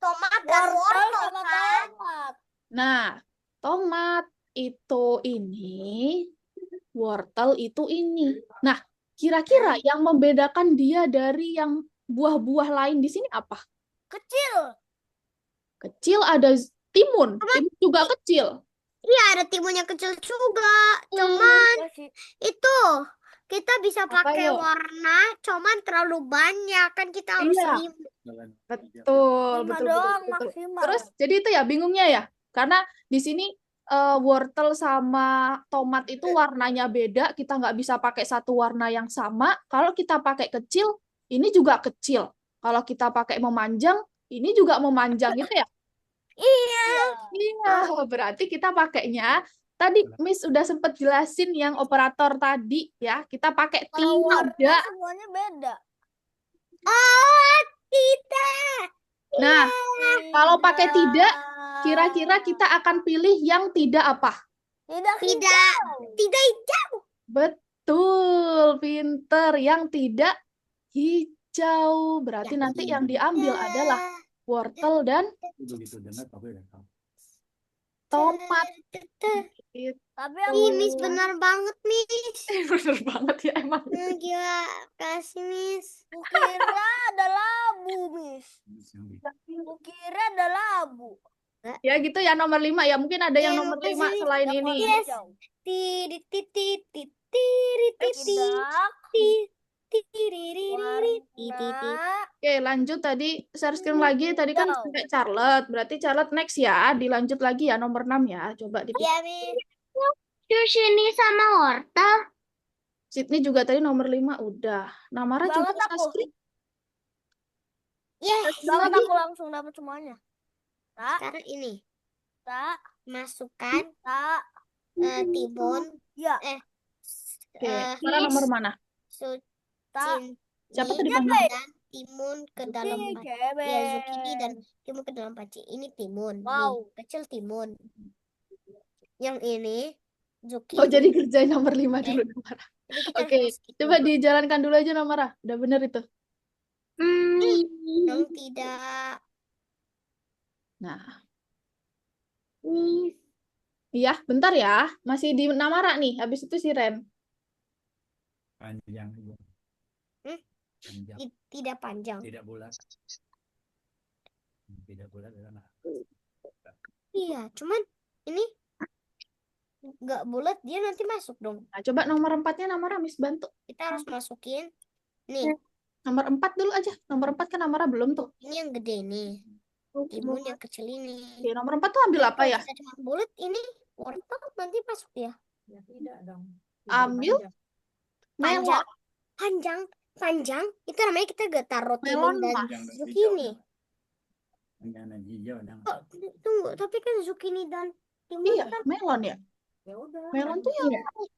tomat dan Wortel wortel sama kan. tomat. Nah, tomat itu ini Wortel itu ini. Nah, kira-kira yang membedakan dia dari yang buah-buah lain di sini apa? Kecil. Kecil ada timun. Timun juga kecil. Iya, ada timunnya kecil juga. Cuman Iya sih. itu kita bisa Apa pakai yuk? warna, cuman terlalu banyak kan kita harus Iya. 5. Betul, 5 betul, doang betul. maksimal. Terus jadi itu ya bingungnya ya. Karena di sini wortel sama tomat itu warnanya beda. Kita nggak bisa pakai satu warna yang sama. Kalau kita pakai kecil, ini juga kecil. Kalau kita pakai memanjang, ini juga memanjang gitu ya. Iya. Iya, berarti kita pakainya tadi Miss udah sempat jelasin yang operator tadi ya. Kita pakai Kalau warna tidak. semuanya beda. Oh, tidak. Nah, kalau pakai tidak, Tidak. kira-kira kita akan pilih yang tidak apa? Tidak Tidak. hijau. Tidak hijau. Betul, pinter. Yang tidak hijau. Berarti Yang nanti yang diambil adalah wortel dan tomat. Gitu. Tapi yang Ih, Miss benar banget, Miss. Bener banget ya emang. Gila, kasih Miss. kukira ada labu, Miss. Kukira ada labu. Ya gitu ya nomor 5 ya. Mungkin ada yang Iya, nomor makasih, 5 Miss. selain Yang ini. warna Yes. hijau. Tirit titit tirit tirit Tidak. Warna Oke, lanjut tadi share screen lagi. Tadi kan hijau. sampai Charlotte. Berarti Charlotte next ya. Dilanjut lagi ya nomor 6 ya. Coba dipilih. Iya, Miss. Terus ini sama wortel. Sydney juga tadi nomor 5 udah. Namara juga Banget share aku. screen. Yes. Banget lagi. aku langsung dapat semuanya. Tak, Sekarang ini tak, masukkan tak. timun. Ya. Oke, Namara nomor mana? Tak. Siapa tadi Zucchini panggil? dan timun ke dalam panci. Cebe. Ya, zucchini dan timun ke dalam panci. Ini timun. Wow. Nih, kecil timun. Yang ini zucchini. Oh, jadi kerjain nomor 5 dulu Namara. Jadi kita Oke, harus masukin coba dulu. dijalankan dulu aja Namara. Udah bener itu. Yang tidak. Nah, iya, bentar ya. Masih di Namara nih. Habis itu si Ren. Panjang Ibu. Hmm? Panjang, Tidak panjang. tidak bulat. Tidak bulat adalah Iya, cuman ini nggak bulat, dia nanti masuk dong. Nah, coba nomor 4-nya Namara Miss bantu. Kita harus masukin. Nih, Nomor 4 dulu aja. Nomor 4 kan Namara belum tuh. ini yang gede nih. Timun yang kecil ini. Oke, nomor 4 tuh ambil apa Kalau ya? kita cuma bulat, ini wortel nanti masuk ya. Ya tidak dong. Ambil Panjang, melon. panjang. Itu namanya kita gak taruh timun Melon, dan Mas. panjang dan zucchini. panjang dan hijau dan Oh, tunggu, tapi kan zucchini dan timun Iya, kan melon ya. Ya udah. Melon tuh yang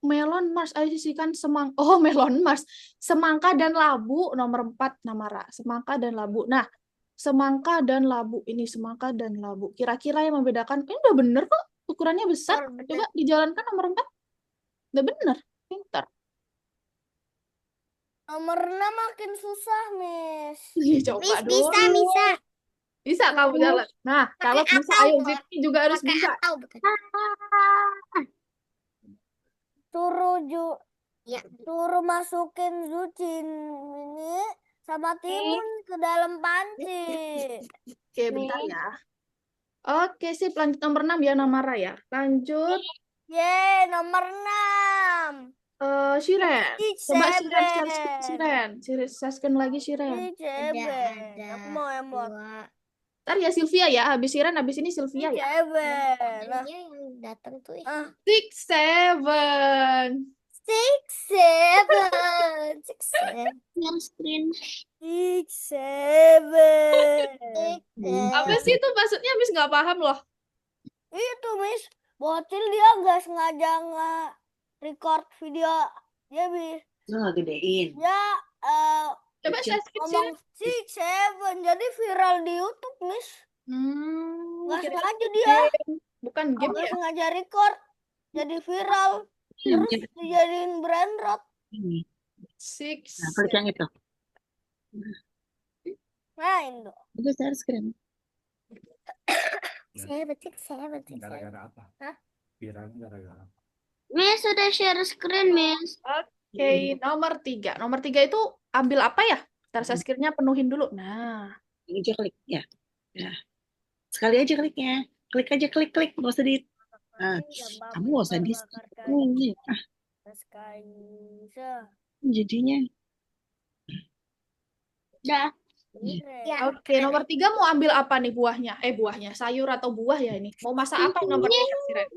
melon Mars. Ayo sisihkan Oh, melon Mars. Semangka dan labu nomor 4 Namara. Semangka dan labu. Nah, semangka dan labu. Ini semangka dan labu. Kira-kira yang membedakan. Ini udah bener kok. Ukurannya besar. bener. Coba dijalankan nomor 4. Udah bener. Pintar. Nomor 6 makin susah, Miss. Ih, coba Miss, dulu. bisa. Bisa kamu jalan. Nah, kalau Pakai bisa akal, ayo Bang. Zikri juga harus Pakai bisa. akal, bukan? Ya. Suruh masukin zucchini sama timun ke dalam panci. Oke, bentar ya. Oke, sip. Lanjut nomor 6 ya, Namara ya. Lanjut. Yeay, nomor 6. Shiren. Coba Shiren, Shiren. Shiren lagi Shiren. Cebe. Ada Aku mau emot. 2. Ntar ya Sylvia ya. Habis Shiren, habis ini Sylvia ya. Cebe. Nah, Dia yang datang tuh. 6, 7. 6, 7. 6, 7. Share screen. 6, 7. Apa sih itu maksudnya? Habis nggak paham loh. Itu, Miss. Bocil dia nggak sengaja nge-record video. Dia Lu nggak gedein. Coba Kecil. saya skip Shiren. ngomong 6, 7. Jadi viral di YouTube, Miss. Nggak Kira-kira sengaja dia. bukan game Nggak ya. sengaja record. Jadi viral. Terus dijadiin brand road. Ini. 6. Nah, klik yang itu. Main dong. Itu share screen. 7, 6, 7. gara-gara apa? Hah? Viralnya gara-gara apa? Miss sudah share screen, Miss. Oke, nomor 3. Nomor 3 itu ambil apa ya? Ntar saya screen-nya penuhin dulu. Nah, Ini aja klik ya. Ya. Sekali aja kliknya. Klik aja, klik. Nggak usah di... Nah, kamu nggak usah di... Ini. Jadinya. Dah. Ya, oke, nomor 3 mau ambil apa nih buahnya? Buahnya, sayur atau buah ya ini? Mau masak apa yang nomor 3, Siren?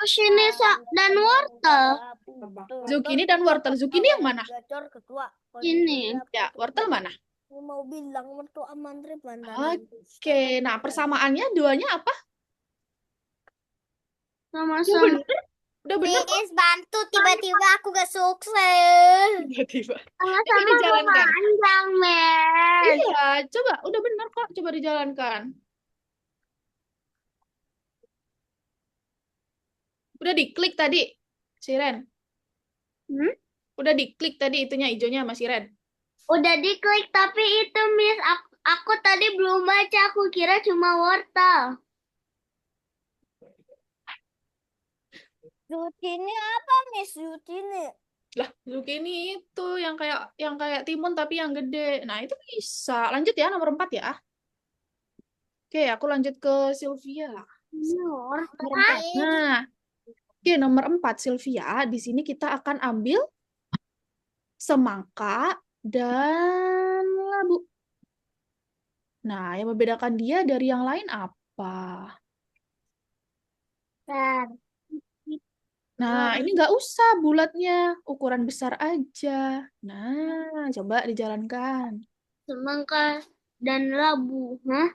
Sini dan wortel. Zucchini dan wortel. Zucchini yang mana? Ini. Ya, wortel mana? Mau bilang mertua mantri Oke, nah persamaannya duanya apa? Udah sama-sama. bener? Udah bener kok Miss bantu tiba-tiba aku gak sukses. tiba-tiba. Sama-sama dijalankan. memanjang, Miss. Iya, coba. Udah bener kok. Coba dijalankan. Udah diklik tadi, Siren. Hmm? Udah diklik tadi itunya hijaunya sama Siren. Udah diklik tapi itu Miss aku tadi belum baca, aku kira cuma wortel. Zucchini apa Miss? Zucchini. Lah, zucchini itu yang kayak timun tapi yang gede. Nah, itu bisa. Lanjut ya nomor 4 ya. Oke, aku lanjut ke Sylvia. Nomor 4. Nah, oke, nomor 4 Sylvia, di sini kita akan ambil semangka dan labu. Nah, yang membedakan dia dari yang lain apa? Nah, ini nggak usah bulatnya, ukuran besar aja. Nah, coba dijalankan. Semangka dan labu, hah?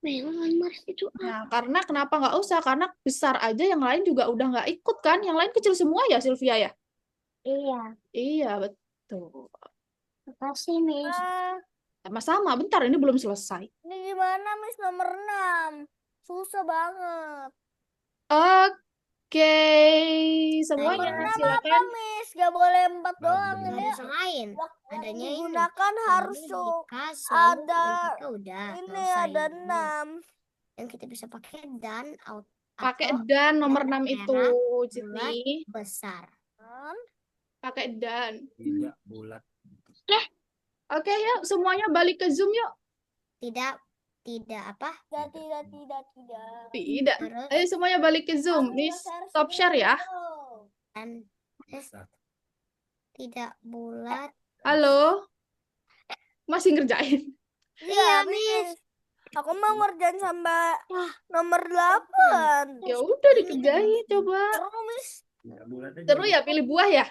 Melon Mas itu Nah, karena kenapa nggak usah? Karena besar aja, yang lain juga udah nggak ikut kan? Yang lain kecil semua ya, Sylvia ya? Iya. Iya, betul. Makasih, Miss. Sama-sama, bentar, ini belum selesai. Ini gimana Miss nomor 6? Susah banget. Oke, Nomor semuanya 6 silakan. Miss? Gak boleh 4 doang Gak ini. ada yang lain. Waktu yang Adanya ini. digunakan harus ada udah ini selesai. ada 6. Yang kita bisa pakai dan Pakai atau dan nomor 6 merah, itu, bulat, Sydney. besar. Pakai dan. Tidak bulat. Oke, yuk semuanya balik ke Zoom yuk. Tidak apa? Tidak. Tidak. Terus Ayo semuanya balik ke Zoom. Nih, stop share ya. dan Besar. tidak bulat. Halo. Masih ngerjain. Iya, Miss. Aku mau ngerjain sampai nomor 8. Ya udah dikerjain coba. Seru Miss. Tidak bulat aja. Seru ya pilih buah ya?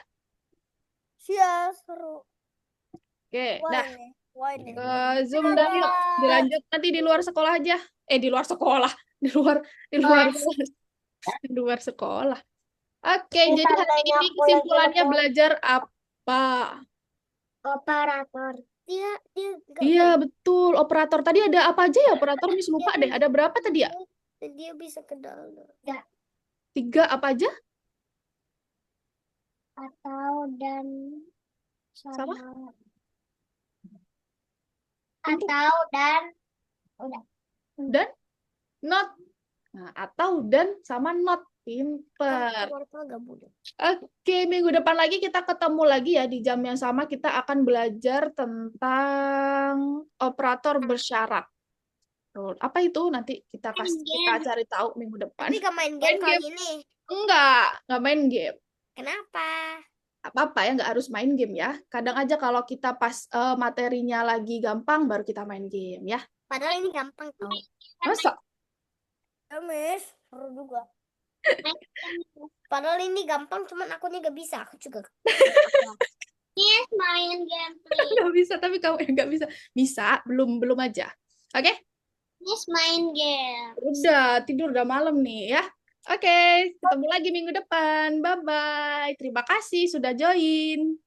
Iya, seru. Oke, Wah dah. ini. Wah ini. Ke Zoom dan yuk. Dilanjut nanti di luar sekolah aja. Di luar sekolah. Di luar sekolah. Oke, jadi hari ini kesimpulannya belajar apa? Operator. Dia nggak Iya, betul. Operator. Tadi ada apa aja ya operator? Miss lupa deh. Ada berapa tadi ya? dia bisa ke dalam. 3 apa aja? Atau dan Sama? atau dan Dan not. Nah, atau dan sama not. Pinter. Wortel nggak bulat. Oke, minggu depan lagi kita ketemu lagi ya di jam yang sama. Kita akan belajar tentang operator bersyarat. Tuh, apa itu? Nanti kita cari tahu minggu depan. Tapi gak main game kali ini. Nggak main game. Kenapa? Apa-apa ya, nggak harus main game ya. Kadang aja kalau kita pas materinya lagi gampang, baru kita main game ya. Padahal ini gampang tau. Masa? Ya Miss, seru juga. Padahal ini gampang, cuman akunya gak bisa. Aku juga. Yes, main gameplay. Nggak bisa, tapi kamu yang nggak bisa. Bisa, belum aja. Oke? Yes, main game. Udah, tidur udah malam nih ya. Oke, ketemu lagi minggu depan. Bye-bye. Terima kasih sudah join.